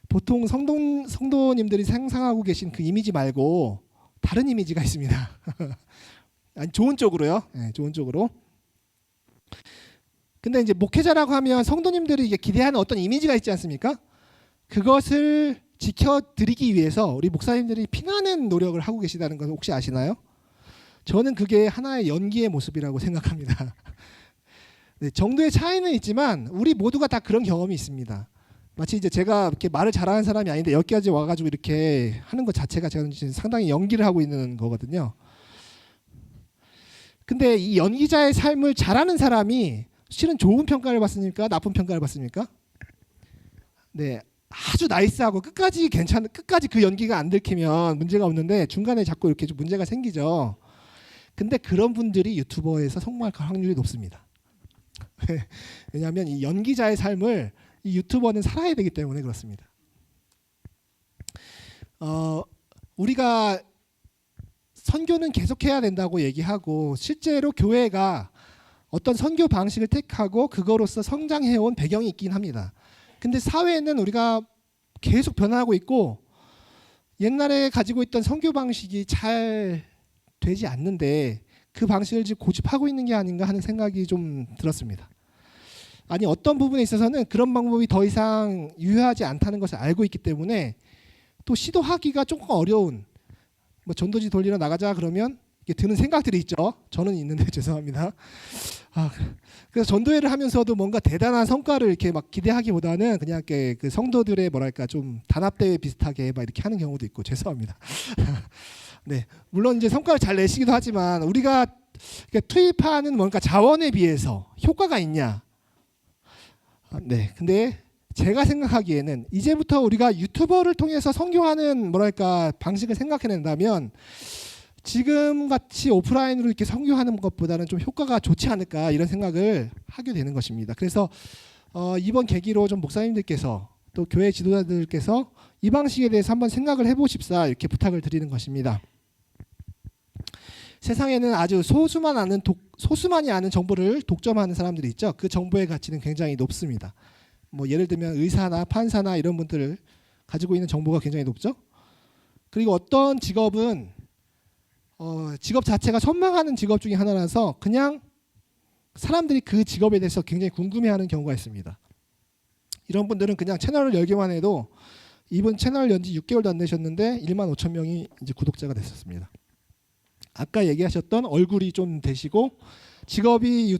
S1: 보통 성도님들이 상상하고 계신 그 이미지 말고 다른 이미지가 있습니다. 아니, 좋은 쪽으로요. 네, 좋은 쪽으로. 근데 이제 목회자라고 하면 성도님들이 이게 기대하는 어떤 이미지가 있지 않습니까? 그것을 지켜드리기 위해서 우리 목사님들이 피나는 노력을 하고 계시다는 건 혹시 아시나요? 저는 그게 하나의 연기의 모습이라고 생각합니다. 네, 정도의 차이는 있지만 우리 모두가 다 그런 경험이 있습니다. 마치 이제 제가 이렇게 말을 잘하는 사람이 아닌데 여기까지 와가지고 이렇게 하는 것 자체가 제가 상당히 연기를 하고 있는 거거든요. 근데 이 연기자의 삶을 잘하는 사람이 실은 좋은 평가를 받습니까? 나쁜 평가를 받습니까? 네, 아주 나이스하고 끝까지 그 연기가 안 들키면 문제가 없는데 중간에 자꾸 이렇게 좀 문제가 생기죠. 근데 그런 분들이 유튜버에서 성공할 확률이 높습니다. 왜냐하면 이 연기자의 삶을 이 유튜버는 살아야 되기 때문에 그렇습니다. 우리가 선교는 계속해야 된다고 얘기하고 실제로 교회가 어떤 선교 방식을 택하고 그거로서 성장해온 배경이 있긴 합니다. 근데 사회는 우리가 계속 변화하고 있고 옛날에 가지고 있던 선교 방식이 잘 되지 않는데 그 방식을 지금 고집하고 있는 게 아닌가 하는 생각이 좀 들었습니다. 아니 어떤 부분에 있어서는 그런 방법이 더 이상 유효하지 않다는 것을 알고 있기 때문에 또 시도하기가 조금 어려운 뭐 전도지 돌리러 나가자 그러면 이게 드는 생각들이 있죠. 저는 있는데 죄송합니다. 그래서 전도회를 하면서도 뭔가 대단한 성과를 이렇게 막 기대하기보다는 그냥 그 성도들의 뭐랄까 좀 단합대회 비슷하게 막 이렇게 하는 경우도 있고 죄송합니다. 네, 물론 이제 성과를 잘 내시기도 하지만 우리가 투입하는 뭔가 자원에 비해서 효과가 있냐? 네, 근데 제가 생각하기에는 이제부터 우리가 유튜버를 통해서 선교하는 뭐랄까 방식을 생각해낸다면 지금 같이 오프라인으로 이렇게 선교하는 것보다는 좀 효과가 좋지 않을까 이런 생각을 하게 되는 것입니다. 그래서 이번 계기로 좀 목사님들께서 또 교회 지도자들께서 이 방식에 대해서 한번 생각을 해보십사 이렇게 부탁을 드리는 것입니다. 세상에는 아주 소수만이 아는 정보를 독점하는 사람들이 있죠. 그 정보의 가치는 굉장히 높습니다. 뭐 예를 들면 의사나 판사나 이런 분들을 가지고 있는 정보가 굉장히 높죠. 그리고 어떤 직업은 직업 자체가 선망하는 직업 중에 하나라서 그냥 사람들이 그 직업에 대해서 굉장히 궁금해하는 경우가 있습니다. 이런 분들은 그냥 채널을 열기만 해도 이분 채널 연지 6개월도 안 되셨는데 1만 5천 명이 이제 구독자가 됐었습니다. 아까 얘기하셨던 얼굴이 좀 되시고 직업이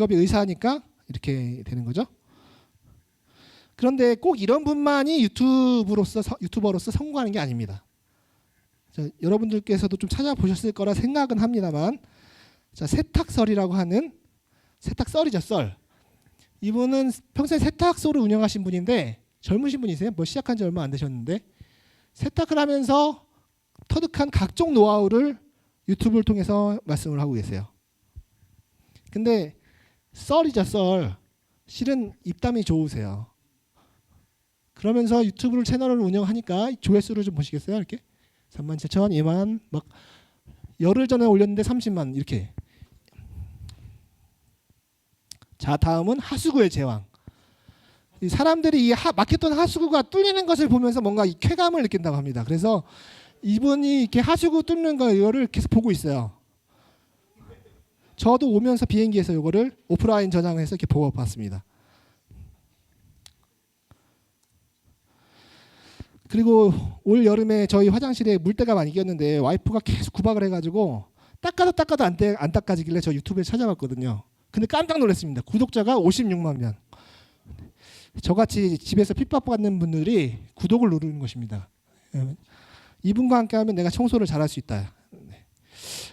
S1: 의사니까 이렇게 되는 거죠. 그런데 꼭 이런 분만이 유튜버로서 성공하는 게 아닙니다. 자, 여러분들께서도 좀 찾아보셨을 거라 생각은 합니다만, 자, 세탁설이라고 하는 세탁설이죠, 썰. 이분은 평소에 세탁소를 운영하신 분인데 젊으신 분이세요. 뭐 시작한 지 얼마 안 되셨는데 세탁을 하면서 터득한 각종 노하우를 유튜브를 통해서 말씀을 하고 계세요. 근데 썰이죠, 썰. 실은 입담이 좋으세요. 그러면서 유튜브 채널을 운영하니까 조회수를 좀 보시겠어요? 이렇게 37,000, 2만, 막 열흘 전에 올렸는데 30만 이렇게. 자, 다음은 하수구의 제왕. 이 사람들이 막혔던 하수구가 뚫리는 것을 보면서 뭔가 이 쾌감을 느낀다고 합니다. 그래서 이분이 이렇게 하수구 뚫는 이거를 계속 보고 있어요. 저도 오면서 비행기에서 이거를 오프라인 저장해서 이렇게 보고 봤습니다. 그리고 올 여름에 저희 화장실에 물때가 많이 끼었는데 와이프가 계속 구박을 해가지고 닦아도 안 닦아지길래 저 유튜브에 찾아봤거든요. 근데 깜짝 놀랐습니다. 구독자가 56만 명. 저같이 집에서 핍박받는 분들이 구독을 누르는 것입니다. 이분과 함께하면 내가 청소를 잘할 수 있다.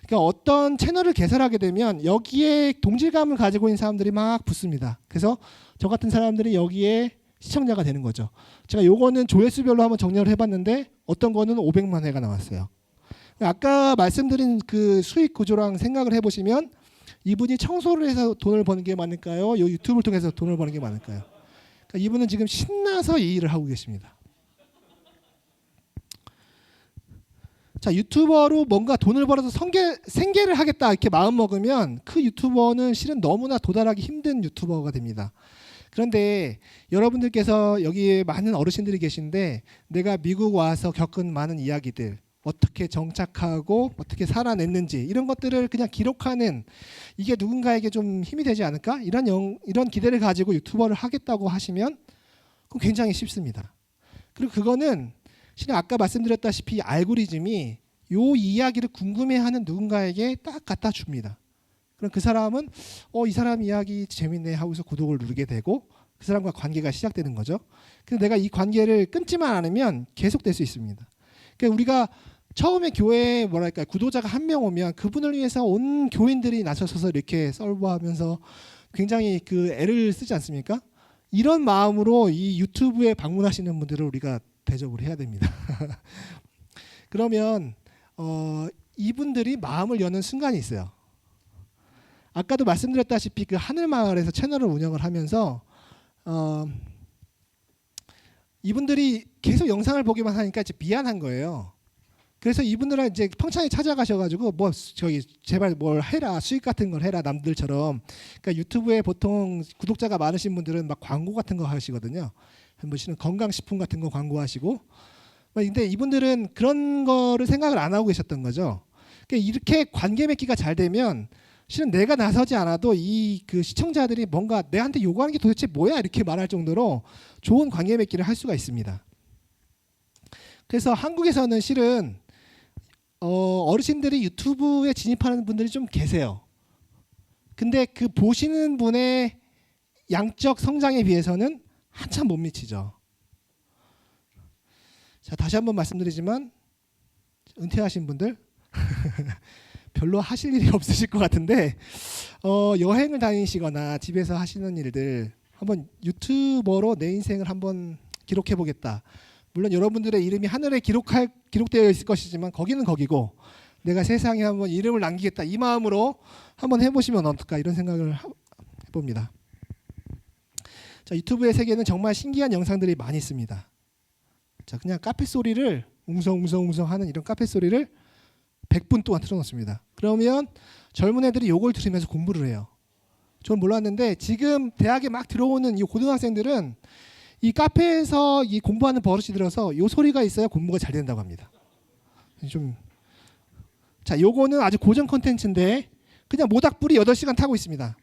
S1: 그러니까 어떤 채널을 개설하게 되면 여기에 동질감을 가지고 있는 사람들이 막 붙습니다. 그래서 저 같은 사람들이 여기에 시청자가 되는 거죠. 제가 요거는 조회수별로 한번 정렬을 해봤는데 어떤 거는 500만 회가 나왔어요. 아까 말씀드린 그 수익 구조랑 생각을 해보시면 이분이 청소를 해서 돈을 버는 게 많을까요? 요 유튜브를 통해서 돈을 버는 게 많을까요? 그러니까 이분은 지금 신나서 이 일을 하고 계십니다. 자, 유튜버로 뭔가 돈을 벌어서 생계를 하겠다 이렇게 마음 먹으면 그 유튜버는 실은 너무나 도달하기 힘든 유튜버가 됩니다. 그런데 여러분들께서 여기에 많은 어르신들이 계신데 내가 미국 와서 겪은 많은 이야기들, 어떻게 정착하고 어떻게 살아냈는지 이런 것들을 그냥 기록하는 이게 누군가에게 좀 힘이 되지 않을까? 이런 기대를 가지고 유튜버를 하겠다고 하시면 그건 굉장히 쉽습니다. 그리고 그거는 실은 아까 말씀드렸다시피 알고리즘이 요 이야기를 궁금해하는 누군가에게 딱 갖다 줍니다. 그럼 그 사람은 이 사람 이야기 재밌네 하고서 구독을 누르게 되고 그 사람과 관계가 시작되는 거죠. 근데 내가 이 관계를 끊지만 않으면 계속될 수 있습니다. 그러니까 우리가 처음에 교회에 구도자가 한 명 오면 그분을 위해서 온 교인들이 나서서 이렇게 설교하면서 굉장히 그 애를 쓰지 않습니까? 이런 마음으로 이 유튜브에 방문하시는 분들을 우리가 대접을 해야 됩니다. 그러면 이분들이 마음을 여는 순간이 있어요. 아까도 말씀드렸다시피 그 하늘마을에서 채널을 운영을 하면서 이분들이 계속 영상을 보기만 하니까 이제 미안한 거예요. 그래서 이분들은 이제 평창에 찾아가셔가지고 제발 뭘 해라, 수익 같은 걸 해라 남들처럼. 그러니까 유튜브에 보통 구독자가 많으신 분들은 막 광고 같은 거 하시거든요. 한 번씩은 건강식품 같은 거 광고하시고. 근데 이분들은 그런 거를 생각을 안 하고 계셨던 거죠. 그러니까 이렇게 관계 맺기가 잘 되면 실은 내가 나서지 않아도 이 그 시청자들이 뭔가 내한테 요구하는 게 도대체 뭐야 이렇게 말할 정도로 좋은 관계 맺기를 할 수가 있습니다. 그래서 한국에서는 실은 어르신들이 유튜브에 진입하는 분들이 좀 계세요. 근데 그 보시는 분의 양적 성장에 비해서는 한참 못 미치죠. 자, 다시 한번 말씀드리지만 은퇴하신 분들 별로 하실 일이 없으실 것 같은데 여행을 다니시거나 집에서 하시는 일들 한번 유튜버로 내 인생을 한번 기록해 보겠다. 물론 여러분들의 이름이 하늘에 기록되어 있을 것이지만 거기는 거기고 내가 세상에 한번 이름을 남기겠다 이 마음으로 한번 해보시면 어떨까 이런 생각을 해봅니다. 자, 유튜브의 세계는 정말 신기한 영상들이 많이 있습니다. 자, 그냥 카페 소리를 웅성웅성 하는 이런 카페 소리를 100분 동안 틀어놓습니다. 그러면 젊은 애들이 요걸 들으면서 공부를 해요. 전 몰랐는데 지금 대학에 막 들어오는 이 고등학생들은 이 카페에서 이 공부하는 버릇이 들어서 요 소리가 있어야 공부가 잘 된다고 합니다. 자, 요거는 아주 고전 콘텐츠인데 그냥 모닥불이 8시간 타고 있습니다.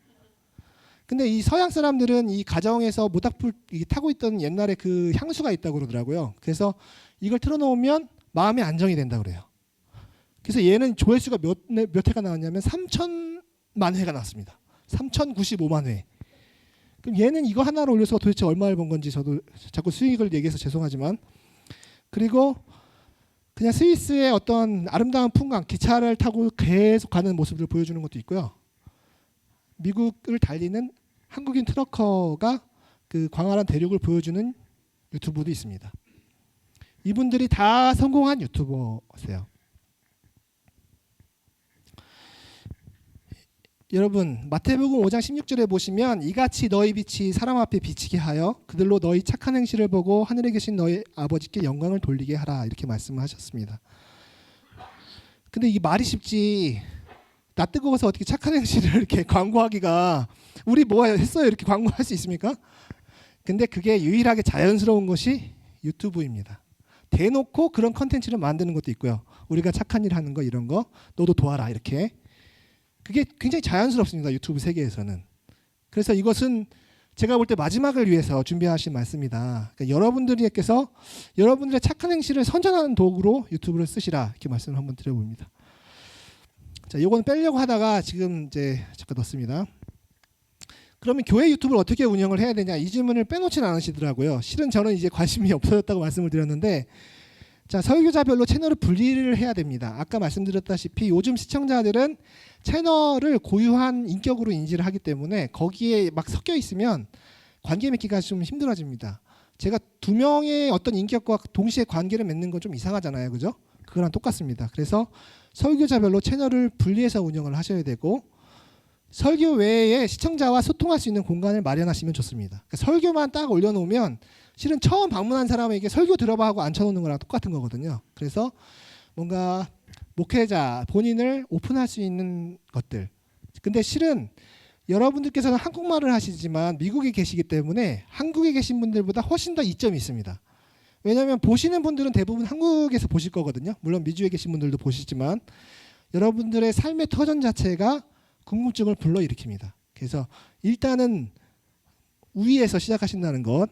S1: 근데 이 서양 사람들은 이 가정에서 모닥불 타고 있던 옛날에 그 향수가 있다고 그러더라고요. 그래서 이걸 틀어놓으면 마음의 안정이 된다고 그래요. 그래서 얘는 조회수가 몇 회가 나왔냐면 3,000만 회가 나왔습니다. 3,095만 회. 그럼 얘는 이거 하나로 올려서 도대체 얼마를 번 건지 저도 자꾸 수익을 얘기해서 죄송하지만 그리고 그냥 스위스의 어떤 아름다운 풍광 기차를 타고 계속 가는 모습을 보여주는 것도 있고요. 미국을 달리는 한국인 트럭커가 그 광활한 대륙을 보여주는 유튜브도 있습니다. 이분들이 다 성공한 유튜버세요. 여러분 마태복음 5장 16절에 보시면 이같이 너희 빛이 사람 앞에 비치게 하여 그들로 너희 착한 행실을 보고 하늘에 계신 너희 아버지께 영광을 돌리게 하라 이렇게 말씀을 하셨습니다. 근데 이게 말이 쉽지 나 뜨거워서 어떻게 착한 행실을 이렇게 광고하기가 우리 뭐 했어요 이렇게 광고할 수 있습니까? 근데 그게 유일하게 자연스러운 것이 유튜브입니다. 대놓고 그런 컨텐츠를 만드는 것도 있고요. 우리가 착한 일 하는 거 이런 거 너도 도와라 이렇게 그게 굉장히 자연스럽습니다. 유튜브 세계에서는. 그래서 이것은 제가 볼 때 마지막을 위해서 준비하신 말씀이다. 그러니까 여러분들께서 여러분들의 착한 행실을 선전하는 도구로 유튜브를 쓰시라 이렇게 말씀을 한번 드려봅니다. 자, 이건 빼려고 하다가 지금 이제 잠깐 넣습니다. 그러면 교회 유튜브를 어떻게 운영을 해야 되냐 이 질문을 빼놓지는 않으시더라고요. 실은 저는 이제 관심이 없어졌다고 말씀을 드렸는데 자, 설교자별로 채널을 분리를 해야 됩니다. 아까 말씀드렸다시피 요즘 시청자들은 채널을 고유한 인격으로 인지를 하기 때문에 거기에 막 섞여 있으면 관계 맺기가 좀 힘들어집니다. 제가 두 명의 어떤 인격과 동시에 관계를 맺는 건 좀 이상하잖아요, 그죠? 그거랑 똑같습니다. 그래서 설교자별로 채널을 분리해서 운영을 하셔야 되고 설교 외에 시청자와 소통할 수 있는 공간을 마련하시면 좋습니다. 그러니까 설교만 딱 올려놓으면 실은 처음 방문한 사람에게 설교 들어봐 하고 앉혀놓는 거랑 똑같은 거거든요. 그래서 뭔가 목회자 본인을 오픈할 수 있는 것들. 근데 실은 여러분들께서는 한국말을 하시지만 미국에 계시기 때문에 한국에 계신 분들보다 훨씬 더 이점이 있습니다. 왜냐하면 보시는 분들은 대부분 한국에서 보실 거거든요. 물론 미주에 계신 분들도 보시지만 여러분들의 삶의 터전 자체가 궁금증을 불러일으킵니다. 그래서 일단은 우위에서 시작하신다는 것.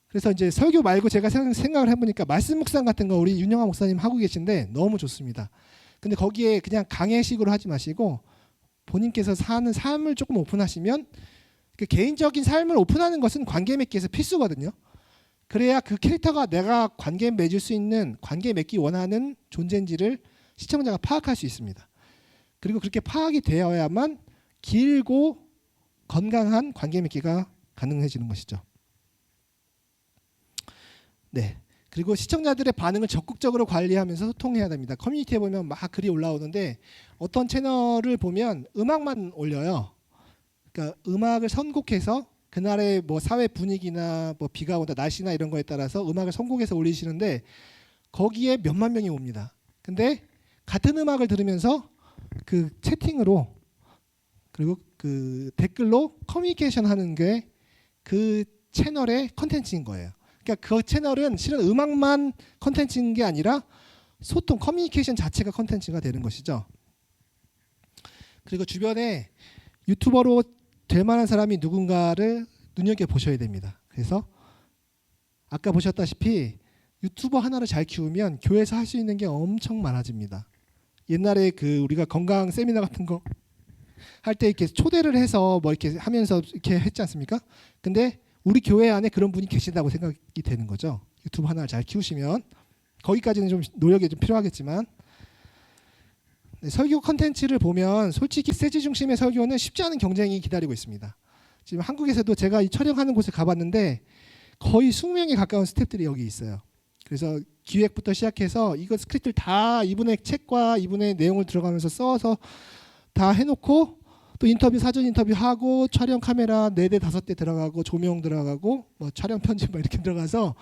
S1: 그래서 이제 설교 말고 제가 생각을 해보니까 말씀 묵상 같은 거 우리 윤영아 목사님 하고 계신데 너무 좋습니다. 근데 거기에 그냥 강해식으로 하지 마시고 본인께서 사는 삶을 조금 오픈하시면 그 개인적인 삶을 오픈하는 것은 관계 맺기에서 필수거든요. 그래야 그 캐릭터가 내가 관계 맺을 수 있는 관계 맺기 원하는 존재인지를 시청자가 파악할 수 있습니다. 그리고 그렇게 파악이 되어야만 길고 건강한 관계 맺기가 가능해지는 것이죠. 네. 그리고 시청자들의 반응을 적극적으로 관리하면서 소통해야 됩니다. 커뮤니티에 보면 막 글이 올라오는데 어떤 채널을 보면 음악만 올려요. 그러니까 음악을 선곡해서 그날의 뭐 사회 분위기나 뭐 비가 온다 날씨나 이런 거에 따라서 음악을 선곡해서 올리시는데 거기에 몇만 명이 옵니다. 근데 같은 음악을 들으면서 그 채팅으로 그리고 그 댓글로 커뮤니케이션 하는 게 그 채널의 컨텐츠인 거예요. 그러니까 그 채널은 실은 음악만 컨텐츠인 게 아니라 소통, 커뮤니케이션 자체가 컨텐츠가 되는 것이죠. 그리고 주변에 유튜버로 될 만한 사람이 누군가를 눈여겨보셔야 됩니다. 그래서 아까 보셨다시피 유튜버 하나를 잘 키우면 교회에서 할 수 있는 게 엄청 많아집니다. 옛날에 그 우리가 건강 세미나 같은 거 할 때 이렇게 초대를 해서 뭐 이렇게 하면서 이렇게 했지 않습니까? 근데 우리 교회 안에 그런 분이 계신다고 생각이 되는 거죠. 유튜브 하나를 잘 키우시면 거기까지는 좀 노력이 좀 필요하겠지만 네, 설교 컨텐츠를 보면 솔직히 세지 중심의 설교는 쉽지 않은 경쟁이 기다리고 있습니다. 지금 한국에서도 제가 이 촬영하는 곳에 가봤는데 거의 20명에 가까운 스태프들이 여기 있어요. 그래서 기획부터 시작해서 이거 스크립트를 다 이분의 책과 이분의 내용을 들어가면서 써서 다 해놓고 또 인터뷰 사전 인터뷰하고 촬영 카메라 4대 5대 들어가고 조명 들어가고 뭐 촬영 편집 막 이렇게 들어가서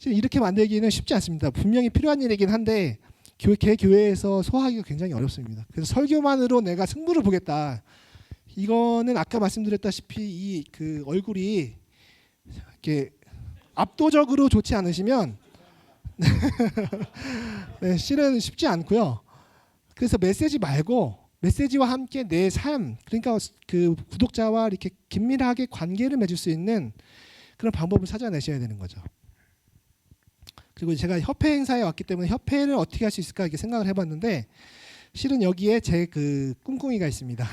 S1: 이렇게 만들기는 쉽지 않습니다. 분명히 필요한 일이긴 한데 개 교회에서 소화하기가 굉장히 어렵습니다. 그래서 설교만으로 내가 승부를 보겠다. 이거는 아까 말씀드렸다시피 이 그 얼굴이 이렇게 압도적으로 좋지 않으시면 네, 실은 쉽지 않고요. 그래서 메시지 말고 메시지와 함께 내 삶, 그러니까 그 구독자와 이렇게 긴밀하게 관계를 맺을 수 있는 그런 방법을 찾아내셔야 되는 거죠. 그리고 제가 협회 행사에 왔기 때문에 협회를 어떻게 할 수 있을까 이렇게 생각을 해봤는데 실은 여기에 제 그 꿍꿍이가 있습니다.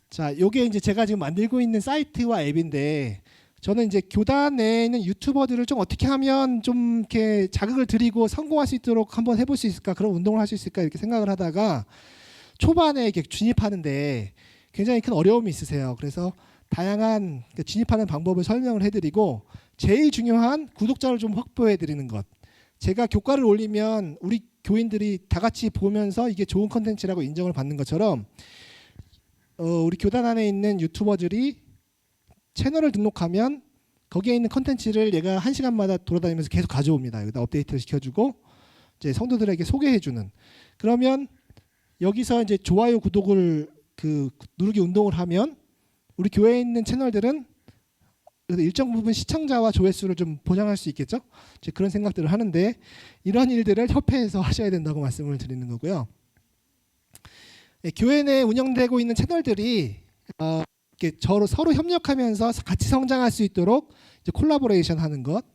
S1: 자, 요게 이제 제가 지금 만들고 있는 사이트와 앱인데 저는 이제 교단 내에 있는 유튜버들을 좀 어떻게 하면 좀 이렇게 자극을 드리고 성공할 수 있도록 한번 해볼 수 있을까, 그런 운동을 할 수 있을까 이렇게 생각을 하다가 초반에 이렇게 진입하는데 굉장히 큰 어려움이 있으세요. 그래서 다양한 진입하는 방법을 설명을 해드리고 제일 중요한 구독자를 좀 확보해드리는 것. 제가 교과를 올리면 우리 교인들이 다 같이 보면서 이게 좋은 컨텐츠라고 인정을 받는 것처럼 우리 교단 안에 있는 유튜버들이 채널을 등록하면 거기에 있는 컨텐츠를 얘가 1시간마다 돌아다니면서 계속 가져옵니다. 여기다 업데이트를 시켜주고 이제 성도들에게 소개해주는. 그러면 여기서 이제 좋아요, 구독을 그 누르기 운동을 하면 우리 교회에 있는 채널들은 그래서 일정 부분 시청자와 조회수를 좀 보장할 수 있겠죠. 이제 그런 생각들을 하는데 이런 일들을 협회에서 하셔야 된다고 말씀을 드리는 거고요. 네, 교회 내에 운영되고 있는 채널들이 이렇게 서로 협력하면서 같이 성장할 수 있도록 이제 콜라보레이션 하는 것,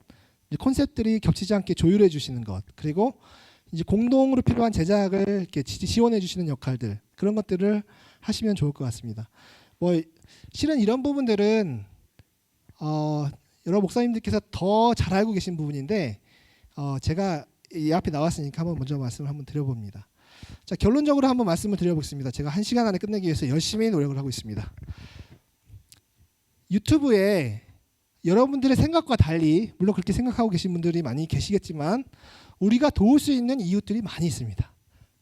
S1: 이제 콘셉트들이 겹치지 않게 조율해 주시는 것, 그리고 이제 공동으로 필요한 제작을 이렇게 지원해 주시는 역할들, 그런 것들을 하시면 좋을 것 같습니다. 뭐 실은 이런 부분들은 여러 목사님들께서 더 잘 알고 계신 부분인데 제가 이 앞에 나왔으니까 한번 먼저 말씀을 한번 드려봅니다. 자, 결론적으로 한번 말씀을 드려보겠습니다. 제가 1시간 안에 끝내기 위해서 열심히 노력을 하고 있습니다. 유튜브에 여러분들의 생각과 달리, 물론 그렇게 생각하고 계신 분들이 많이 계시겠지만 우리가 도울 수 있는 이웃들이 많이 있습니다.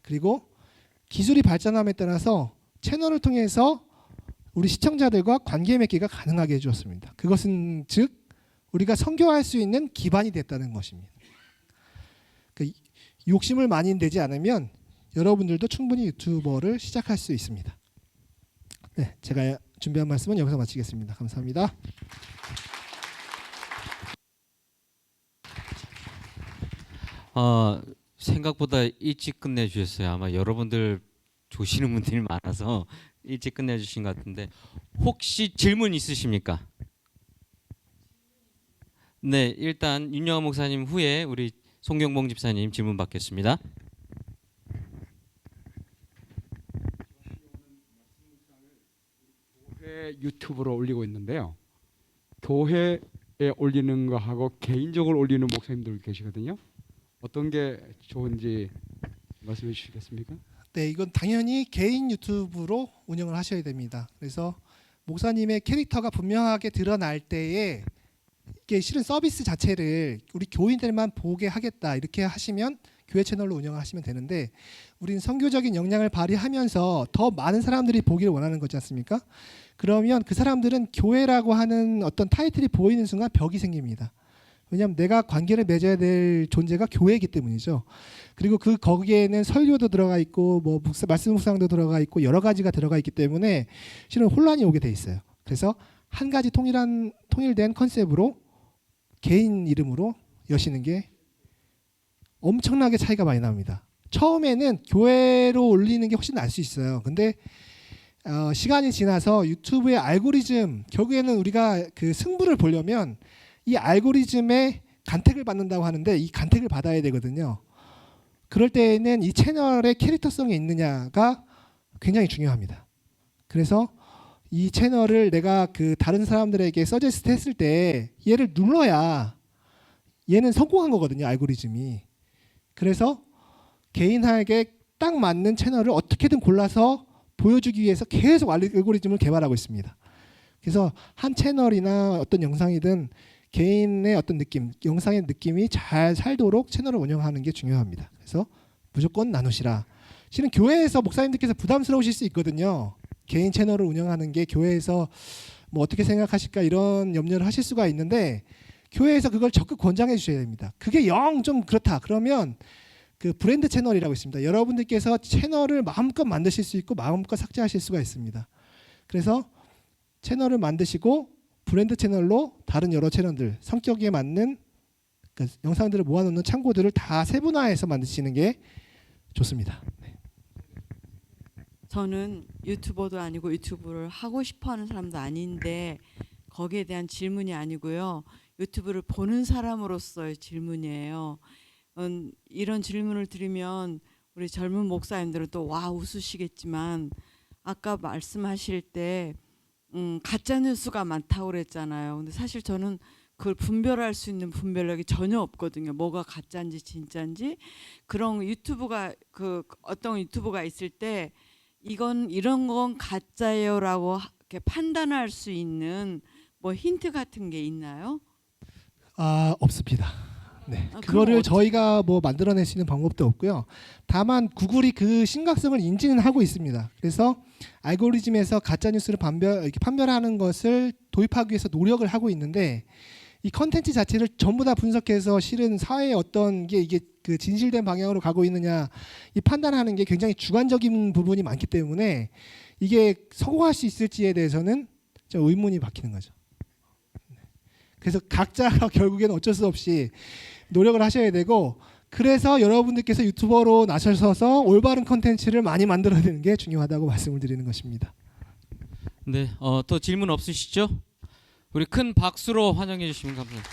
S1: 그리고 기술이 발전함에 따라서 채널을 통해서 우리 시청자들과 관계 맺기가 가능하게 해주었습니다. 그것은 즉 우리가 선교할 수 있는 기반이 됐다는 것입니다. 욕심을 많이 내지 않으면 여러분들도 충분히 유튜버를 시작할 수 있습니다. 네, 제가 준비한 말씀은 여기서 마치겠습니다. 감사합니다.
S6: 생각보다 일찍 끝내주셨어요. 아마 여러분들 조시는 분들이 많아서 일찍 끝내주신 것 같은데 혹시 질문 있으십니까? 네, 일단 윤영아 목사님 후에 우리 송경봉 집사님 질문 받겠습니다.
S7: 교회 유튜브로 올리고 있는데요. 교회에 올리는 거하고 개인적으로 올리는 목사님들 계시거든요. 어떤 게 좋은지 말씀해 주시겠습니까?
S1: 네, 이건 당연히 개인 유튜브로 운영을 하셔야 됩니다. 그래서 목사님의 캐릭터가 분명하게 드러날 때에 이게 실은 서비스 자체를 우리 교인들만 보게 하겠다 이렇게 하시면 교회 채널로 운영을 하시면 되는데 우리는 선교적인 역량을 발휘하면서 더 많은 사람들이 보기를 원하는 거지 않습니까? 그러면 그 사람들은 교회라고 하는 어떤 타이틀이 보이는 순간 벽이 생깁니다. 왜냐하면 내가 관계를 맺어야 될 존재가 교회이기 때문이죠. 그리고 거기에는 설교도 들어가 있고 뭐 말씀 묵상도 들어가 있고 여러 가지가 들어가 있기 때문에 실은 혼란이 오게 돼 있어요. 그래서 한 가지 통일된 컨셉으로 개인 이름으로 여시는 게 엄청나게 차이가 많이 납니다. 처음에는 교회로 올리는 게 훨씬 나을 수 있어요. 근데 시간이 지나서 유튜브의 알고리즘, 결국에는 우리가 그 승부를 보려면 이 알고리즘에 간택을 받는다고 하는데 이 간택을 받아야 되거든요. 그럴 때에는 이 채널의 캐릭터성이 있느냐가 굉장히 중요합니다. 그래서 이 채널을 내가 그 다른 사람들에게 서제스트 했을 때 얘를 눌러야 얘는 성공한 거거든요, 알고리즘이. 그래서 개인에게 딱 맞는 채널을 어떻게든 골라서 보여주기 위해서 계속 알고리즘을 개발하고 있습니다. 그래서 한 채널이나 어떤 영상이든 개인의 어떤 느낌, 영상의 느낌이 잘 살도록 채널을 운영하는 게 중요합니다. 그래서 무조건 나누시라. 실은 교회에서 목사님들께서 부담스러우실 수 있거든요. 개인 채널을 운영하는 게 교회에서 뭐 어떻게 생각하실까 이런 염려를 하실 수가 있는데 교회에서 그걸 적극 권장해 주셔야 됩니다. 그게 영 좀 그렇다. 그러면 그 브랜드 채널이라고 있습니다. 여러분들께서 채널을 마음껏 만드실 수 있고 마음껏 삭제하실 수가 있습니다. 그래서 채널을 만드시고 브랜드 채널로 다른 여러 채널들 성격에 맞는 그 영상들을 모아놓는 창고들을 다 세분화해서 만드시는 게 좋습니다. 네.
S8: 저는 유튜버도 아니고 유튜브를 하고 싶어하는 사람도 아닌데 거기에 대한 질문이 아니고요. 유튜브를 보는 사람으로서의 질문이에요. 이런 질문을 드리면 우리 젊은 목사님들은 또 와 웃으시겠지만 아까 말씀하실 때 가짜 뉴스가 많다고 그랬잖아요. 근데 사실 저는 그걸 분별할 수 있는 분별력이 전혀 없거든요. 뭐가 가짜인지 진짜인지. 그런 유튜브가 어떤 유튜브가 있을 때 이런 건 가짜예요라고 이렇게 판단할 수 있는 뭐 힌트 같은 게 있나요?
S1: 없습니다. 네. 그거를 저희가 뭐 만들어낼 수 있는 방법도 없고요. 다만 구글이 그 심각성을 인지는 하고 있습니다. 그래서 알고리즘에서 가짜 뉴스를 판별하는 것을 도입하기 위해서 노력을 하고 있는데 이 컨텐츠 자체를 전부 다 분석해서 실은 사회에 어떤 게 이게 그 진실된 방향으로 가고 있느냐 이 판단하는 게 굉장히 주관적인 부분이 많기 때문에 이게 성공할 수 있을지에 대해서는 좀 의문이 박히는 거죠. 그래서 각자가 결국에는 어쩔 수 없이 노력을 하셔야 되고 그래서 여러분들께서 유튜버로 나서셔서 올바른 컨텐츠를 많이 만들어내는 게 중요하다고 말씀을 드리는 것입니다.
S6: 네, 또 질문 없으시죠? 우리 큰 박수로 환영해 주시면 감사합니다.